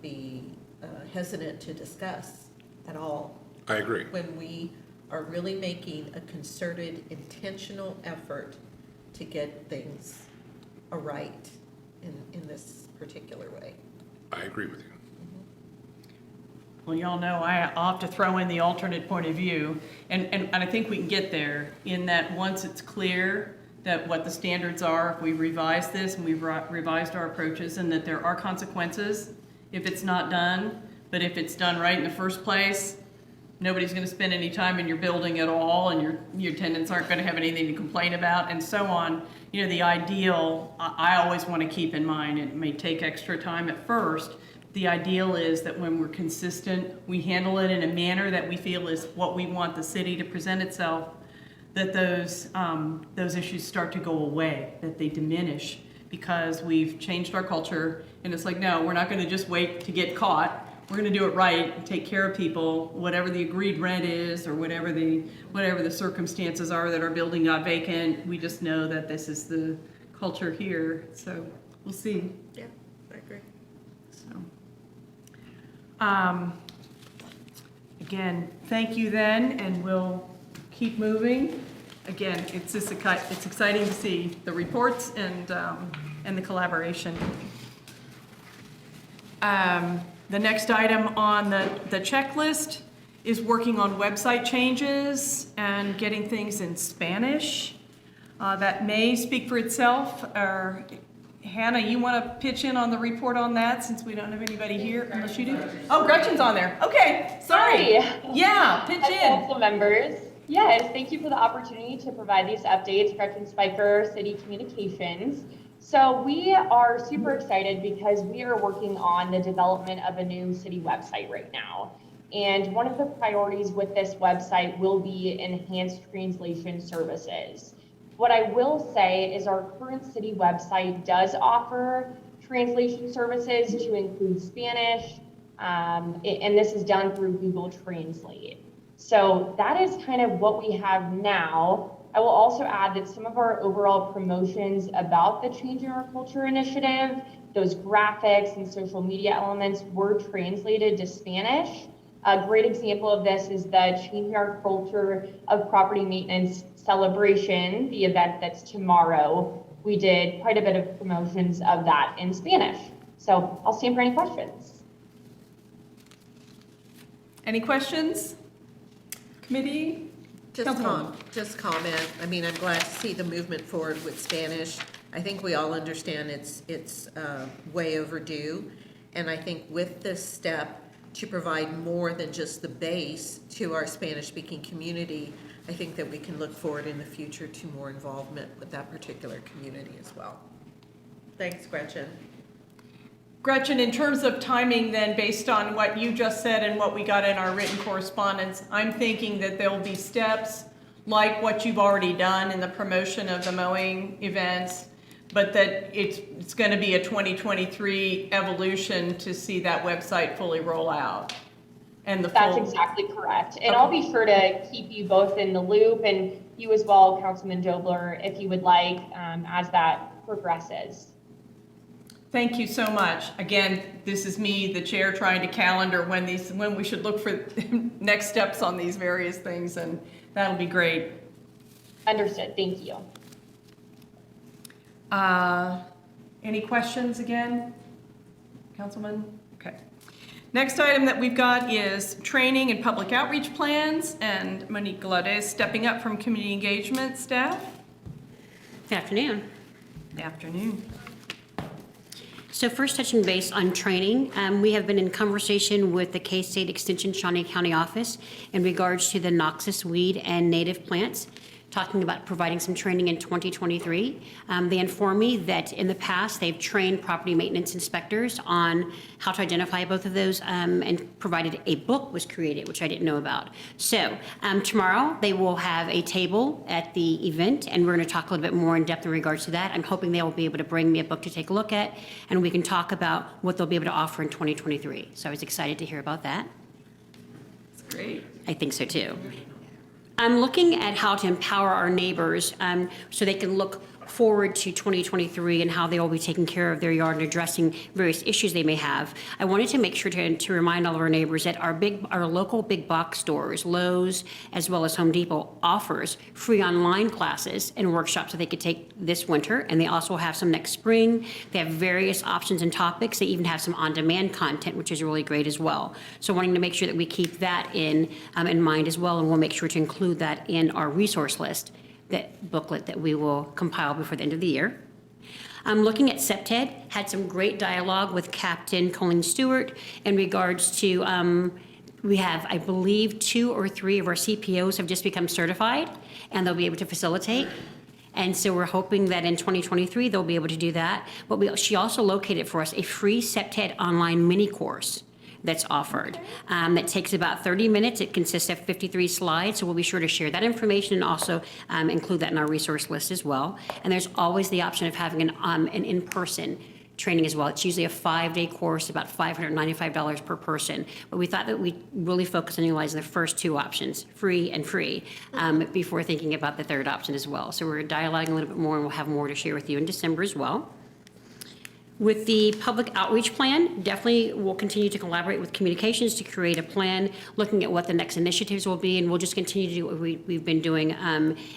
be hesitant to discuss at all. I agree. When we are really making a concerted, intentional effort to get things aright in this particular way. I agree with you. Well, y'all know I'll have to throw in the alternate point of view, and I think we can get there in that once it's clear that what the standards are, if we revise this and we've revised our approaches, and that there are consequences if it's not done, but if it's done right in the first place, nobody's going to spend any time in your building at all, and your tenants aren't going to have anything to complain about, and so on. You know, the ideal, I always want to keep in mind, it may take extra time at first. The ideal is that when we're consistent, we handle it in a manner that we feel is what we want the city to present itself, that those issues start to go away, that they diminish, because we've changed our culture, and it's like, no, we're not going to just wait to get caught. We're going to do it right and take care of people, whatever the agreed rent is, or whatever the circumstances are that our building got vacant. We just know that this is the culture here, so we'll see. Yeah, I agree. So, again, thank you then, and we'll keep moving. Again, it's exciting to see the reports and the collaboration. The next item on the checklist is working on website changes and getting things in Spanish. That may speak for itself. Hannah, you want to pitch in on the report on that, since we don't have anybody here, unless you do? Oh, Gretchen's on there. Okay, sorry. Hi. Yeah, pitch Hi, in. council members. Yes, thank you for the opportunity to provide these updates. Gretchen Spiker, City Communications. So we are super excited because we are working on the development of a new city website right now. And one of the priorities with this website will be enhanced translation services. What I will say is our current city website does offer translation services to include Spanish, and this is done through Google Translate. So that is kind of what we have now. I will also add that some of our overall promotions about the Changing Our Culture initiative, those graphics and social media elements were translated to Spanish. A great example of this is the Changing Our Culture of Property Maintenance celebration, the event that's tomorrow. We did quite a bit of promotions of that in Spanish. So I'll stand for any questions. Any questions? Committee? Councilwoman. Just comment. I mean, I'm glad to see the movement forward with Spanish. I think we all understand it's way overdue. And I think with this step to provide more than just the base to our Spanish-speaking community, I think that we can look forward in the future to more involvement with that particular community as well. Thanks, Gretchen. Gretchen, in terms of timing then, based on what you just said and what we got in our written correspondence, I'm thinking that there will be steps like what you've already done in the promotion of the mowing events, but that it's going to be a 2023 evolution to see that website fully roll out. And That's exactly correct. And I'll be sure to keep you both in the loop, and you as well, Councilman Dobler, if you would like, as that progresses. Thank you so much. Again, this is me, the chair, trying to calendar when we should look for next steps on these various things, and that'll be great. Understood. Thank you. Any questions again, Councilman? Okay. Next item that we've got is training and public outreach plans, and Monique Gallaudet is stepping up from community engagement staff. Good afternoon. Good afternoon. So first, touching base on training, we have been in conversation with the K-State Extension Shawnee County office in regards to the noxious weed and native plants, talking about providing some training in 2023. They informed me that in the past, they've trained property maintenance inspectors on how to identify both of those, and provided a book was created, which I didn't know about. So tomorrow, they will have a table at the event, and we're going to talk a little bit more in depth in regards to that. I'm hoping they will be able to bring me a book to take a look at, and we can talk about what they'll be able to offer in 2023. So I was excited to hear about that. That's great. I think so too. I'm looking at how to empower our neighbors so they can look forward to 2023 and how they will be taking care of their yard and addressing various issues they may have. I wanted to make sure to remind all of our neighbors that our local big box stores, Lowe's as well as Home Depot, offers free online classes and workshops that they could take this winter, and they also have some next spring. They have various options and topics. They even have some on-demand content, which is really great as well. So wanting to make sure that we keep that in mind as well, and we'll make sure to include that in our resource list, that booklet that we will compile before the end of the year. Looking at CEPTED, had some great dialogue with Captain Colleen Stewart in regards to, we have, I believe, 2 or 3 of our CPOs have just become certified, and they'll be able to facilitate. And so we're hoping that in 2023, they'll be able to do that. But she also located for us a free CEPTED online mini course that's offered. That takes about 30 minutes. It consists of 53 slides, so we'll be sure to share that information and also include that in our resource list as well. And there's always the option of having an in-person training as well. It's usually a 5-day course, about $595 per person. But we thought that we'd really focus on utilizing the first 2 options, free and free, before thinking about the third option as well. So we're dialoguing a little bit more, and we'll have more to share with you in December as well. With the public outreach plan, definitely we'll continue to collaborate with communications to create a plan, looking at what the next initiatives will be, and we'll just continue to do what we've been doing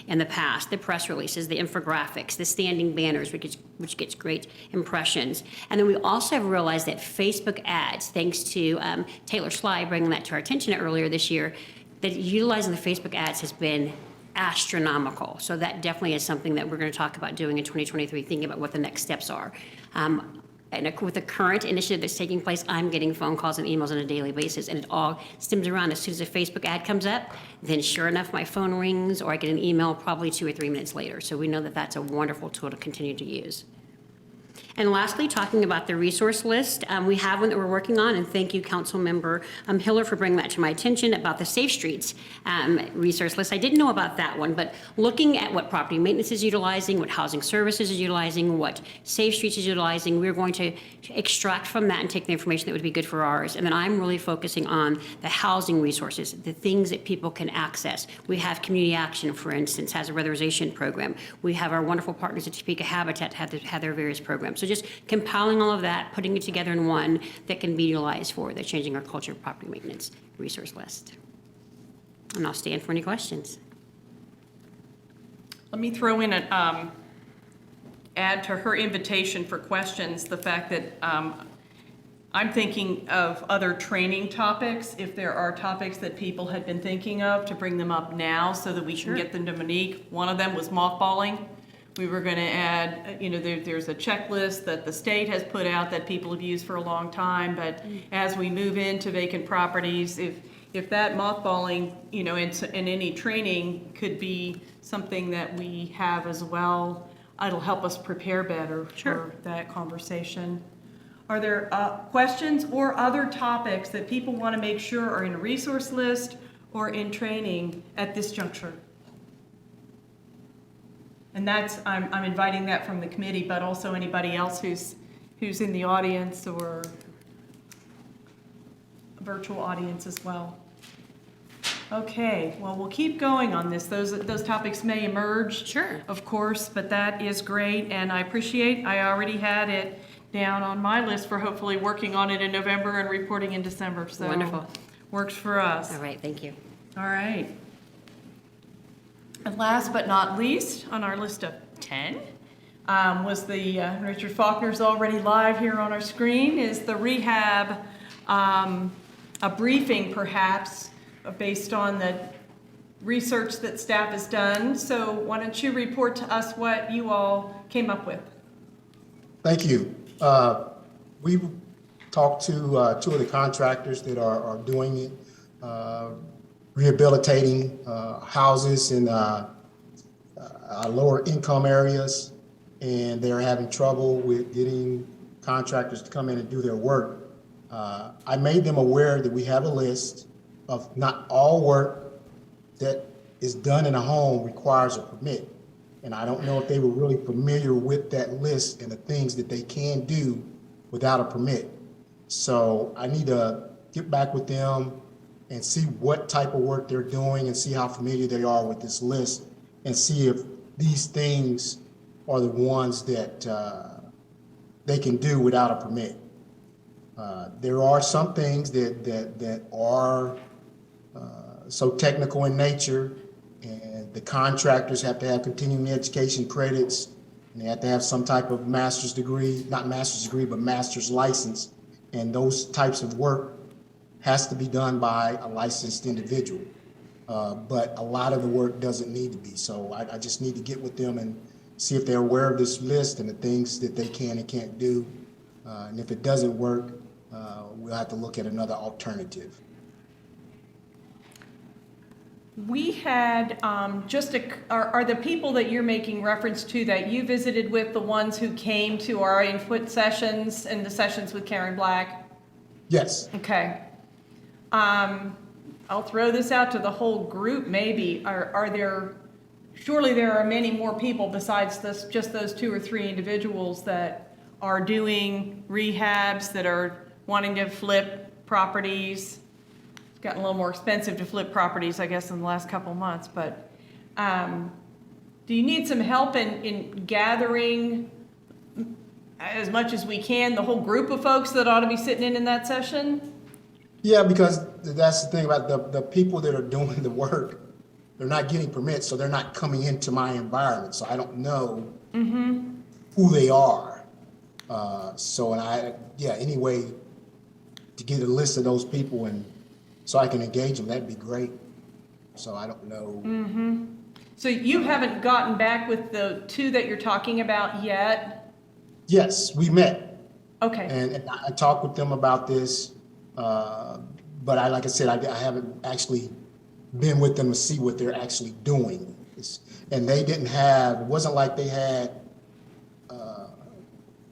in the past. The press releases, the infographics, the standing banners, which gets great impressions. And then we also have realized that Facebook ads, thanks to Taylor Sly bringing that to our attention earlier this year, that utilizing the Facebook ads has been astronomical. So that definitely is something that we're going to talk about doing in 2023, thinking about what the next steps are. And with the current initiative that's taking place, I'm getting phone calls and emails on a daily basis, and it all stems around as soon as a Facebook ad comes up, then sure enough, my phone rings, or I get an email probably 2 or 3 minutes later. So we know that that's a wonderful tool to continue to use. And lastly, talking about the resource list, we have one that we're working on, and thank you, Councilmember Hiller, for bringing that to my attention about the Safe Streets resource list. I didn't know about that one, but looking at what property maintenance is utilizing, what housing services is utilizing, what Safe Streets is utilizing, we're going to extract from that and take the information that would be good for ours. And then I'm really focusing on the housing resources, the things that people can access. We have Community Action, for instance, has a weatherization program. We have our wonderful partners at Topeka Habitat have their various programs. So just compiling all of that, putting it together in one that can be utilized for the Changing Our Culture property maintenance resource list. And I'll stand for any questions. Let me throw in an add to her invitation for questions the fact that I'm thinking of other training topics, if there are topics that people had been thinking of, to bring them up now so that we can get them to Monique. One of them was mothballing. We were going to add, there's a checklist that the state has put out that people have used for a long time, but as we move into vacant properties, if that mothballing, in any training could be something that we have as well, it'll help us prepare better for that conversation. Are there questions or other topics that people want to make sure are in a resource list or in training at this juncture? And that's, I'm inviting that from the committee, but also anybody else who's in the audience or virtual audience as well. Okay, well, we'll keep going on this. Those topics may emerge. Sure. Of course, but that is great, and I already had it down on my list for hopefully working on it in November and reporting in December, so. Wonderful. Works for us. All right, thank you. All right. And last but not least, on our list of 10, was the, Richard Faulkner's already live here on our screen, is the rehab, a briefing perhaps, based on the research that staff has done. So why don't you report to us what you all came up with? Thank you. We talked to two of the contractors that are doing it, rehabilitating houses in lower income areas, and they're having trouble with getting contractors to come in and do their work. I made them aware that we have a list of not all work that is done in a home requires a permit. And I don't know if they were really familiar with that list and the things that they can do without a permit. So I need to get back with them and see what type of work they're doing and see how familiar they are with this list and see if these things are the ones that they can do without a permit. There are some things that are so technical in nature, and the contractors have to have continuing education credits, and they have to have some type of master's degree, not master's degree, but master's license. And those types of work has to be done by a licensed individual. But a lot of the work doesn't need to be. So I just need to get with them and see if they're aware of this list and the things that they can and can't do. And if it doesn't work, we'll have to look at another alternative. We had are the people that you're making reference to that you visited with the ones who came to our input sessions and the sessions with Karen Black? Yes. Okay. I'll throw this out to the whole group maybe. Surely there are many more people besides just those 2 or 3 individuals that are doing rehabs, that are wanting to flip properties. It's gotten a little more expensive to flip properties, I guess, in the last couple of months, but do you need some help in gathering as much as we can, the whole group of folks that ought to be sitting in that session? Yeah, because that's the thing about the people that are doing the work, they're not getting permits, so they're not coming into my environment, so I don't know who they are. Any way to get a list of those people and so I can engage them, that'd be great. So I don't know. So you haven't gotten back with the 2 that you're talking about yet? Yes, we met. Okay. And I talked with them about this, but like I said, I haven't actually been with them to see what they're actually doing. And they didn't have, it wasn't like they had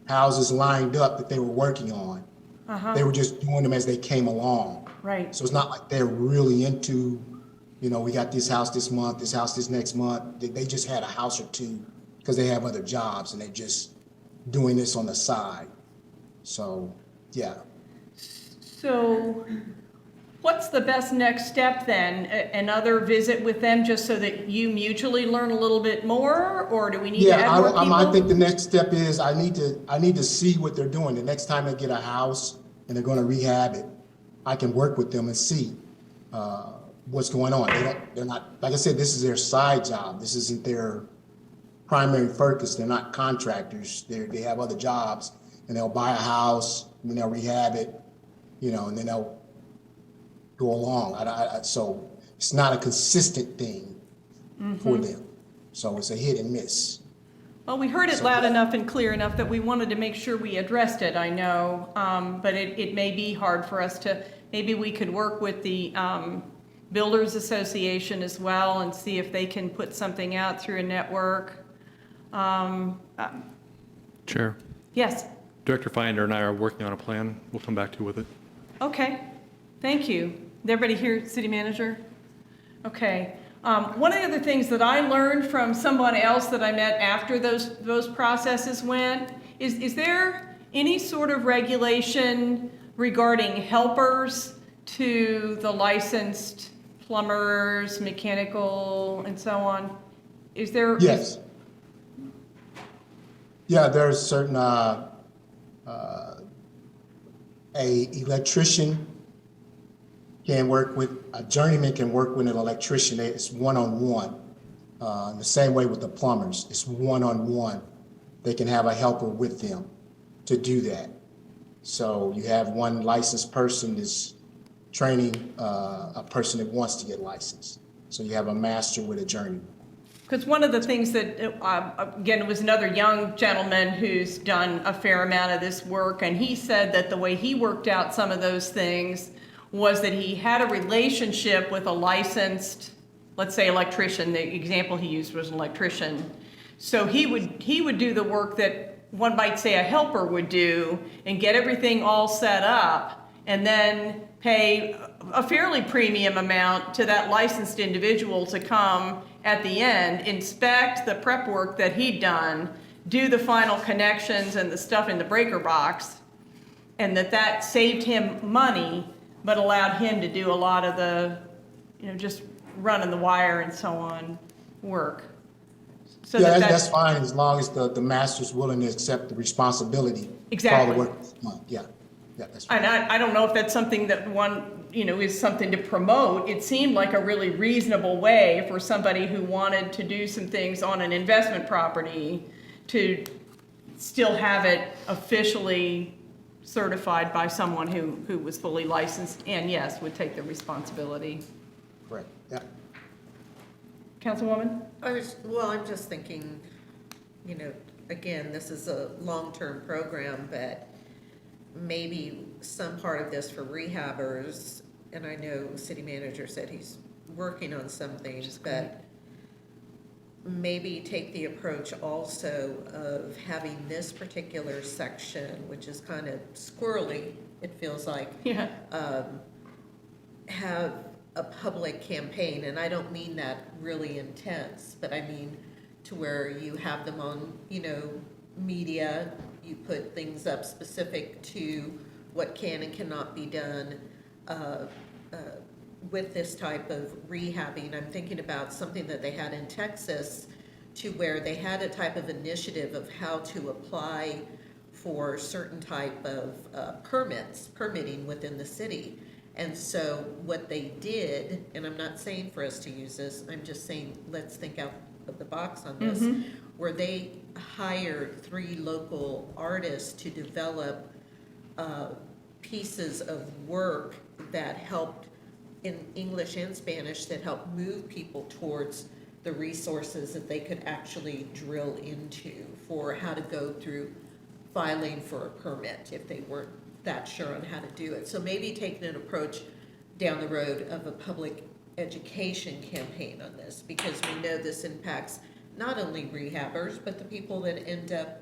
houses lined up that they were working on. They were just doing them as they came along. Right. So it's not like they're really into, we got this house this month, this house this next month. They just had a house or 2 because they have other jobs and they're just doing this on the side. So, yeah. So what's the best next step then? Another visit with them just so that you mutually learn a little bit more, or do we need to add more people? I think the next step is I need to see what they're doing. The next time they get a house and they're going to rehab it, I can work with them and see what's going on. They're not, like I said, this is their side job. This isn't their primary focus. They're not contractors. They have other jobs, and they'll buy a house and then they'll rehab it, and then they'll go along. So it's not a consistent thing for them. So it's a hit and miss. Well, we heard it loud enough and clear enough that we wanted to make sure we addressed it, I know. But it may be hard for us to, maybe we could work with the Builders Association as well and see if they can put something out through a network. Chair, Yes. Director Finder and I are working on a plan. We'll come back to you with it. Okay, thank you. Did everybody hear City Manager? Okay. One of the other things that I learned from someone else that I met after those processes went is there any sort of regulation regarding helpers to the licensed plumbers, mechanical, and so on? Is there? Yes. Yeah, there's certain, a electrician can work with, a journeyman can work with an electrician. It's one-on-one. The same way with the plumbers, it's one-on-one. They can have a helper with them to do that. So you have one licensed person is training a person that wants to get licensed. So you have a master with a journeyman. Because one of the things that, again, it was another young gentleman who's done a fair amount of this work, and he said that the way he worked out some of those things was that he had a relationship with a licensed, let's say, electrician. The example he used was an electrician. So he would do the work that one might say a helper would do and get everything all set up, and then pay a fairly premium amount to that licensed individual to come at the end, inspect the prep work that he'd done, do the final connections and the stuff in the breaker box, and that saved him money, but allowed him to do a lot of the, just running the wire and so on work. So Yeah, that's fine as long as the master's willing to accept the responsibility for all the work that's done. Yeah, that's fine. And I don't know if that's something that one, is something to promote. It seemed like a really reasonable way for somebody who wanted to do some things on an investment property to still have it officially certified by someone who was fully licensed and, yes, would take the responsibility. Correct, yeah. Councilwoman? I'm just thinking, again, this is a long-term program, but maybe some part of this for rehabbers, and I know City Manager said he's working on some things, but maybe take the approach also of having this particular section, which is kind of squirrely, it feels like. Yeah. Have a public campaign, and I don't mean that really intense, but I mean to where you have them on, media, you put things up specific to what can and cannot be done with this type of rehabbing. I'm thinking about something that they had in Texas to where they had a type of initiative of how to apply for certain type of permitting within the city. And so what they did, and I'm not saying for us to use this, I'm just saying let's think out of the box on this, where they hired 3 local artists to develop pieces of work that helped in English and Spanish that helped move people towards the resources that they could actually drill into for how to go through filing for a permit if they weren't that sure on how to do it. So maybe taking an approach down the road of a public education campaign on this, because we know this impacts not only rehabbers, but the people that end up,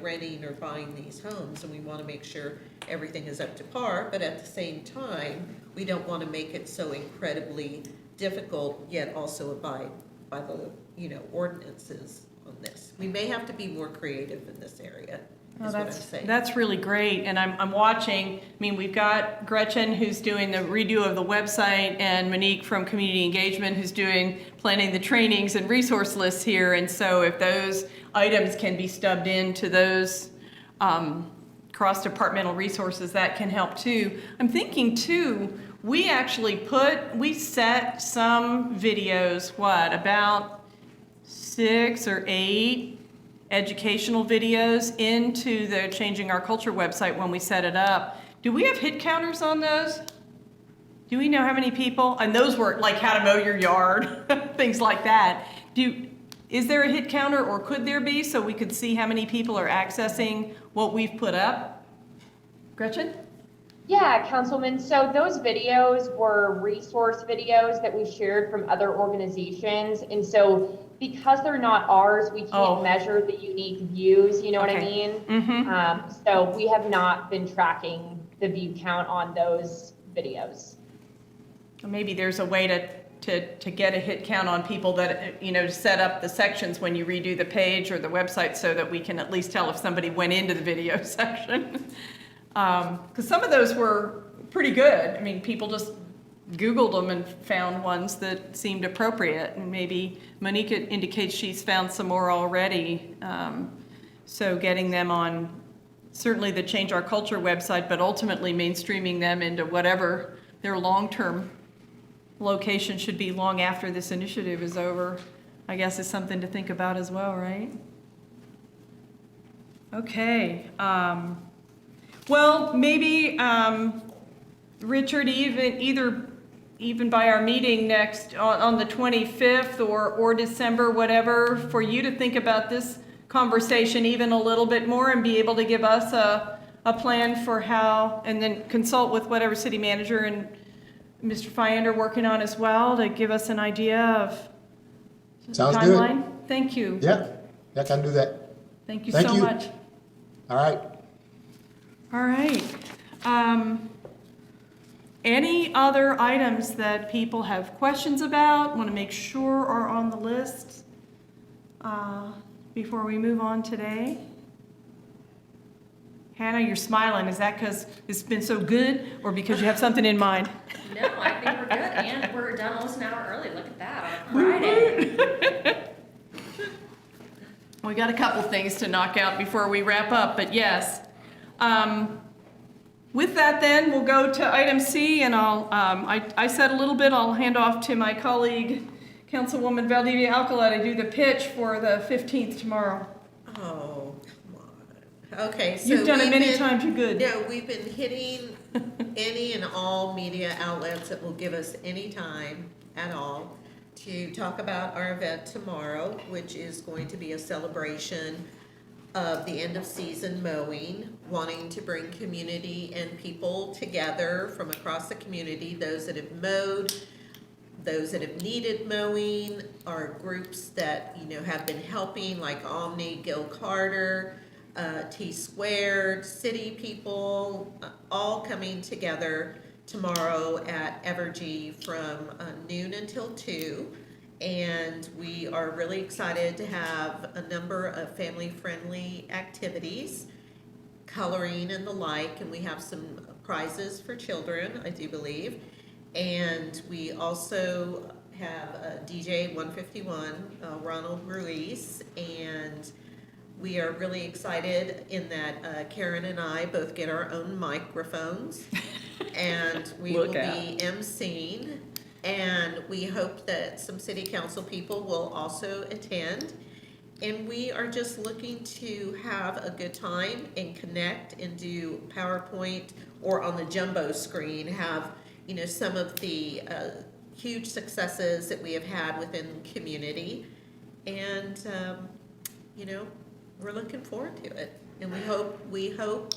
renting or buying these homes, and we want to make sure everything is up to par, but at the same time, we don't want to make it so incredibly difficult, yet also abide by the, ordinances on this. We may have to be more creative in this area. Oh, that's really great, and I'm watching. We've got Gretchen, who's doing the redo of the website, and Monique from Community Engagement, who's planning the trainings and resource lists here. And so if those items can be stubbed into those cross-departmental resources, that can help too. I'm thinking too, we set some videos, about 6 or 8 educational videos into the Changing Our Culture website when we set it up. Do we have hit counters on those? Do we know how many people? And those were like how to mow your yard, things like that. Is there a hit counter, or could there be, so we could see how many people are accessing what we've put up? Gretchen? Yeah, Councilman. So those videos were resource videos that we shared from other organizations. And so because they're not ours, we can't measure the unique views, you know what I Okay. mean? So we have not been tracking the view count on those videos. Maybe there's a way to get a hit count on people that, to set up the sections when you redo the page or the website so that we can at least tell if somebody went into the video section. Because some of those were pretty good. I mean, people just Googled them and found ones that seemed appropriate. And maybe Monique indicates she's found some more already. So getting them on certainly the Change Our Culture website, but ultimately mainstreaming them into whatever their long-term location should be long after this initiative is over, I guess is something to think about as well, right? Okay. Well, maybe, Richard, even by our meeting next, on the 25th or December, whatever, for you to think about this conversation even a little bit more and be able to give us a plan for how, and then consult with whatever city manager and Mr. Fyander are working on as well to give us an idea of Sounds timeline. good. Thank you. Yeah, I can do that. Thank you Thank so you. much. All right. All right. Any other items that people have questions about, want to make sure are on the list before we move on today? Hannah, you're smiling. Is that because it's been so good or because you have something in mind? No, I think we're good, and we're done almost an hour early. Look at that, on Friday. We got a couple things to knock out before we wrap up, but yes. With that then, we'll go to item C, and I said a little bit, I'll hand off to my colleague, Councilwoman Valdivia Alcala, to do the pitch for the 15th tomorrow. Oh, come on. Okay, so You've done it we've many been- times, you're good. No, we've been hitting any and all media outlets that will give us any time at all to talk about our event tomorrow, which is going to be a celebration of the end of season mowing, wanting to bring community and people together from across the community, those that have mowed, those that have needed mowing, our groups that, have been helping, like Omni, Gil Carter, T Squared, city people, all coming together tomorrow at Evergy from noon until 2. And we are really excited to have a number of family-friendly activities, coloring and the like, and we have some prizes for children, I do believe. And we also have DJ 151, Ronald Ruiz, and we are really excited in that Karen and I both get our own microphones, and we will be emceeing. And we hope that some city council people will also attend. And we are just looking to have a good time and connect and do PowerPoint or on the jumbo screen, have, some of the huge successes that we have had within the community. And, we're looking forward to it. And we hope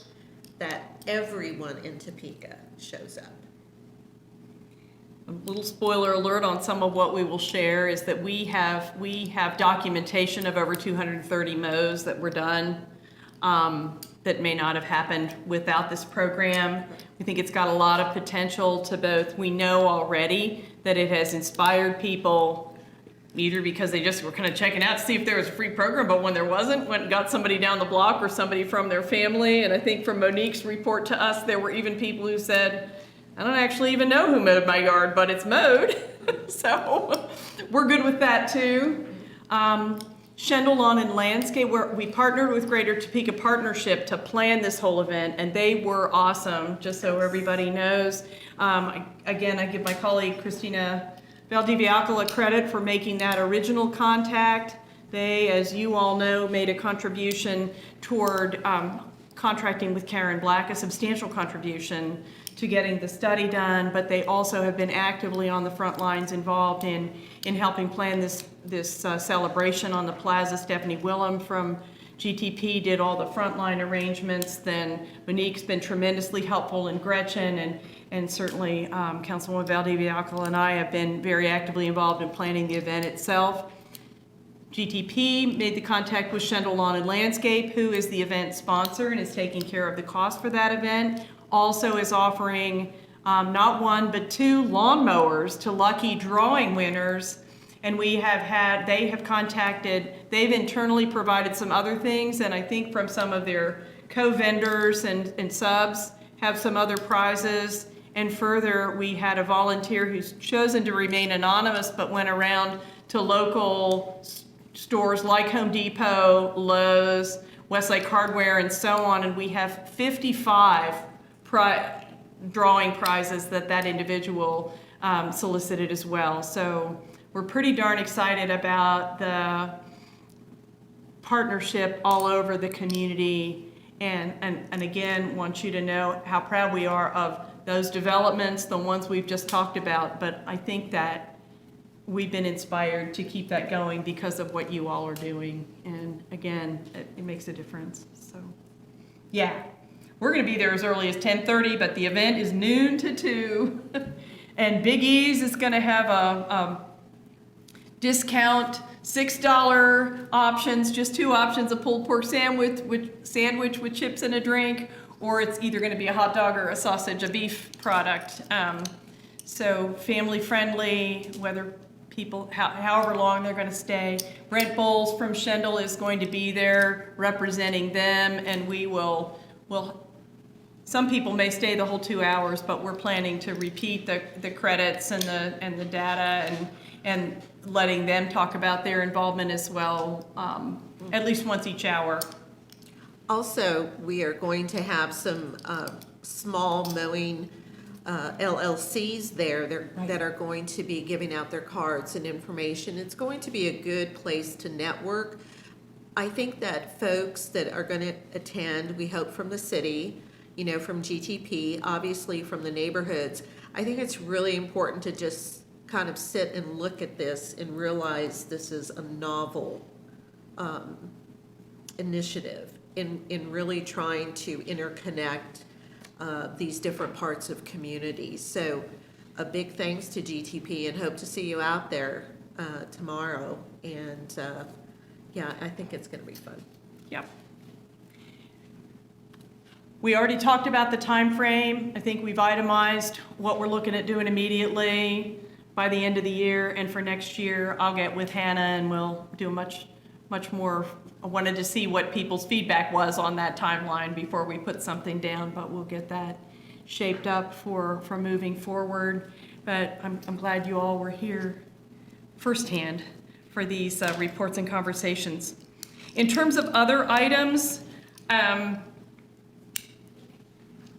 that everyone in Topeka shows up. A little spoiler alert on some of what we will share is that we have documentation of over 230 mows that were done that may not have happened without this program. We think it's got a lot of potential to both, we know already that it has inspired people either because they just were kind of checking out to see if there was a free program, but when there wasn't, went and got somebody down the block or somebody from their family. And I think from Monique's report to us, there were even people who said, I don't actually even know who mowed my yard, but it's mowed. So we're good with that too. Shendel Lawn and Landscape, we partnered with Greater Topeka Partnership to plan this whole event, and they were awesome, just so everybody knows. Again, I give my colleague Christina Valdivia Alcala credit for making that original contact. They, as you all know, made a contribution toward contracting with Karen Black, a substantial contribution to getting the study done, but they also have been actively on the front lines involved in helping plan this celebration on the plaza. Stephanie Willem from GTP did all the frontline arrangements. Then Monique's been tremendously helpful, and Gretchen, and certainly Councilwoman Valdivia-Alcala and I have been very actively involved in planning the event itself. GTP made the contact with Shendel Lawn and Landscape, who is the event sponsor and is taking care of the cost for that event. Also is offering not one, but 2 lawnmowers to lucky drawing winners. And they have contacted, they've internally provided some other things, and I think from some of their co-vendors and subs have some other prizes. And further, we had a volunteer who's chosen to remain anonymous, but went around to local stores like Home Depot, Lowe's, Westlake Hardware, and so on, and we have 55 drawing prizes that individual solicited as well. So we're pretty darn excited about the partnership all over the community, and again, want you to know how proud we are of those developments, the ones we've just talked about, but I think that we've been inspired to keep that going because of what you all are doing. And again, it makes a difference. So, yeah, we're going to be there as early as 10:30, but the event is noon to 2. And Big E's is going to have a discount $6 options, just 2 options, a pulled pork sandwich with chips and a drink, or it's either going to be a hot dog or a sausage, a beef product. So family friendly, whether people, however long they're going to stay. Brent Bowles from Shendel is going to be there representing them, and we will, some people may stay the whole 2 hours, but we're planning to repeat the credits and the data and letting them talk about their involvement as well, at least once each hour. Also, we are going to have some small mowing LLCs there that are going to be giving out their cards and information. It's going to be a good place to network. I think that folks that are going to attend, we hope from the city, from GTP, obviously from the neighborhoods. I think it's really important to just kind of sit and look at this and realize this is a novel initiative in really trying to interconnect these different parts of communities. So a big thanks to GTP, and hope to see you out there tomorrow. And yeah, I think it's going to be fun. Yep. We already talked about the time frame. I think we've itemized what we're looking at doing immediately by the end of the year, and for next year, I'll get with Hannah and we'll do much more. I wanted to see what people's feedback was on that timeline before we put something down, but we'll get that shaped up for moving forward. But I'm glad you all were here firsthand for these reports and conversations. In terms of other items,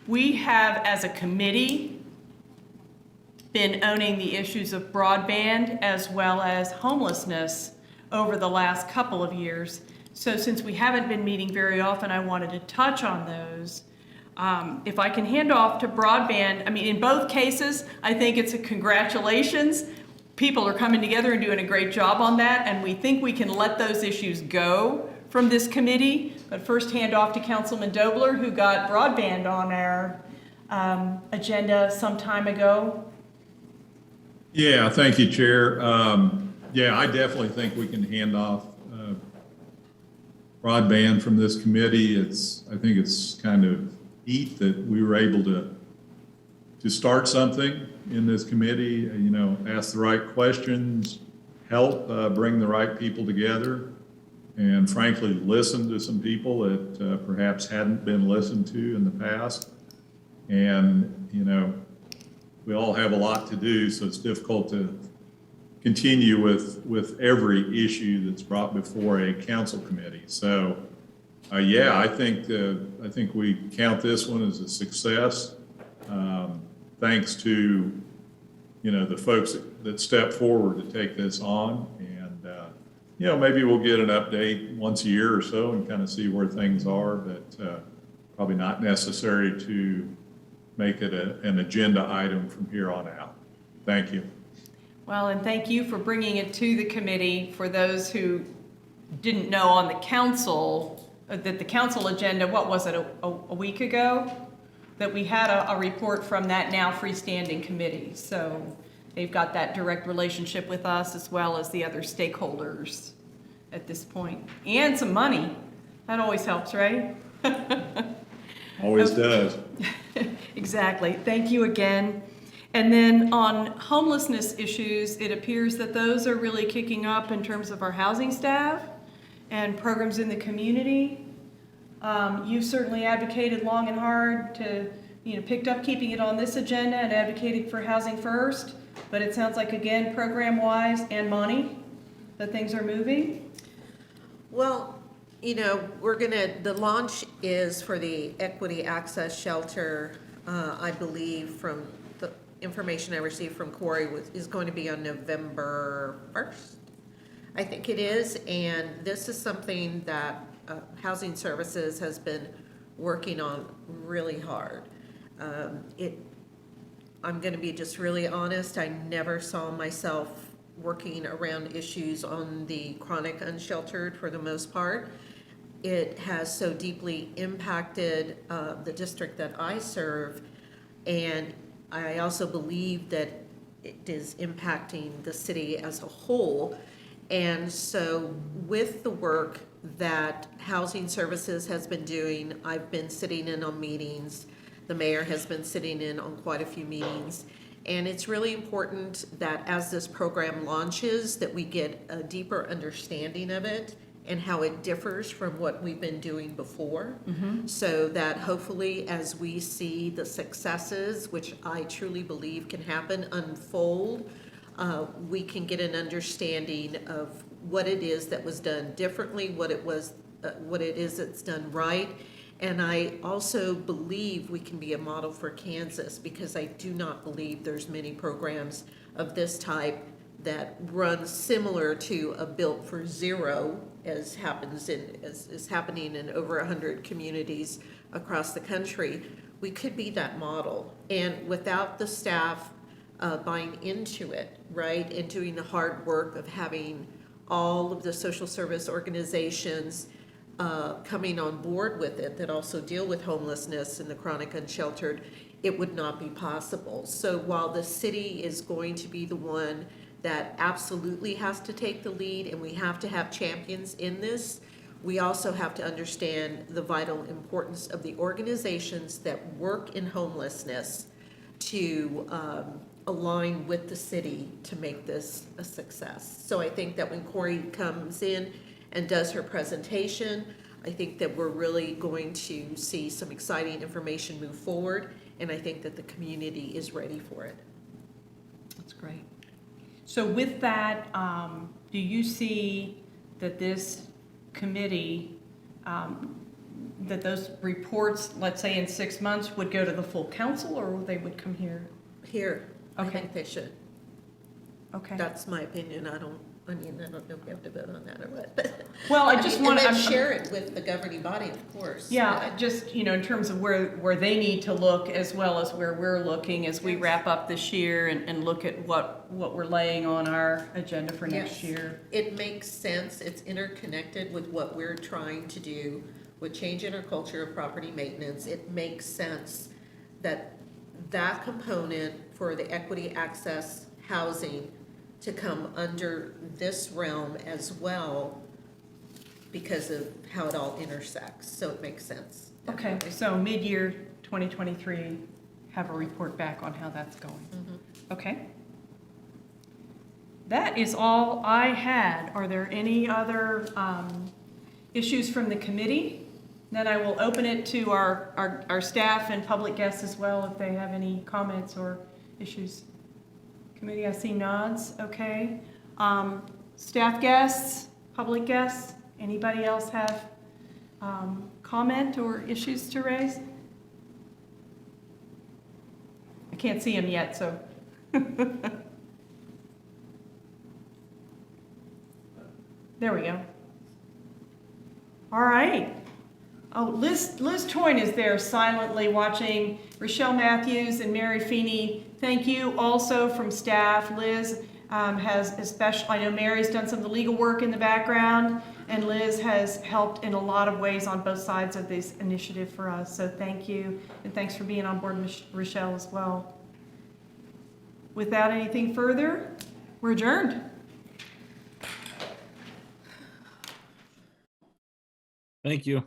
we have, as a committee, been owning the issues of broadband as well as homelessness over the last couple of years. So since we haven't been meeting very often, I wanted to touch on those. If I can hand off to broadband, I mean, in both cases, I think it's a congratulations. People are coming together and doing a great job on that, and we think we can let those issues go from this committee. But first, hand off to Councilman Dobler, who got broadband on our agenda some time ago. Yeah, thank you, Chair. Yeah, I definitely think we can hand off broadband from this committee. I think it's kind of neat that we were able to start something in this committee, ask the right questions, help bring the right people together, and frankly, listen to some people that perhaps hadn't been listened to in the past. And, we all have a lot to do, so it's difficult to continue with every issue that's brought before a council committee. So, yeah, I think we count this one as a success. Thanks to, the folks that stepped forward to take this on. And, maybe we'll get an update once a year or so and kind of see where things are, but probably not necessary to make it an agenda item from here on out. Thank you. Well, and thank you for bringing it to the committee. For those who didn't know, on the council, that the council agenda, what was it, a week ago? That we had a report from that now freestanding committee. So they've got that direct relationship with us as well as the other stakeholders at this point. And some money. That always helps, right? Always does. Exactly. Thank you again. And then on homelessness issues, it appears that those are really kicking up in terms of our housing staff and programs in the community. You've certainly advocated long and hard to, picked up keeping it on this agenda and advocated for Housing First. But it sounds like, again, program-wise and money, that things are moving. Well, the launch is for the Equity Access Shelter, I believe, from the information I received from Corey, is going to be on November 1st. I think it is, and this is something that Housing Services has been working on really hard. I'm going to be just really honest, I never saw myself working around issues on the chronic unsheltered for the most part. It has so deeply impacted the district that I serve, and I also believe that it is impacting the city as a whole. And so with the work that Housing Services has been doing, I've been sitting in on meetings, the mayor has been sitting in on quite a few meetings, and it's really important that as this program launches, that we get a deeper understanding of it and how it differs from what we've been doing before, so that hopefully as we see the successes, which I truly believe can happen, unfold, we can get an understanding of what it is that was done differently, what it is that's done right. And I also believe we can be a model for Kansas, because I do not believe there's many programs of this type that run similar to a Built for Zero, as is happening in over 100 communities across the country. We could be that model, and without the staff buying into it, right, and doing the hard work of having all of the social service organizations coming on board with it that also deal with homelessness and the chronic unsheltered, it would not be possible. So while the city is going to be the one that absolutely has to take the lead, and we have to have champions in this, we also have to understand the vital importance of the organizations that work in homelessness to align with the city to make this a success. So I think that when Corey comes in and does her presentation, I think that we're really going to see some exciting information move forward, and I think that the community is ready for it. That's great. So with that, do you see that this committee, that those reports, let's say in 6 months, would go to the full council, or they would come here? Here, I Okay. think they should. Okay. That's my opinion. I don't know if we have to vote on that or what. Well, I just want to. And then share it with the governing body, of course. Yeah, just, in terms of where they need to look, as well as where we're looking as we wrap up this year and look at what we're laying on our agenda for next Yes. year. It makes sense. It's interconnected with what we're trying to do with changing our culture of property maintenance. It makes sense that that component for the equity access housing to come under this realm as well, because of how it all intersects. So it makes sense. Okay, so mid-year 2023, have a report back on how that's going. Okay. That is all I had. Are there any other issues from the committee? Then I will open it to our staff and public guests as well, if they have any comments or issues. Committee, I see nods. Okay. Staff guests, public guests, anybody else have comment or issues to raise? I can't see them yet, so. There we go. All right. Oh, Liz Toyne is there silently watching. Rochelle Matthews and Mary Feeney, thank you also from staff. Liz, has especially, I know Mary's done some of the legal work in the background, and Liz has helped in a lot of ways on both sides of this initiative for us. So thank you, and thanks for being on board, Rochelle, as well. Without anything further, we're adjourned. Thank you.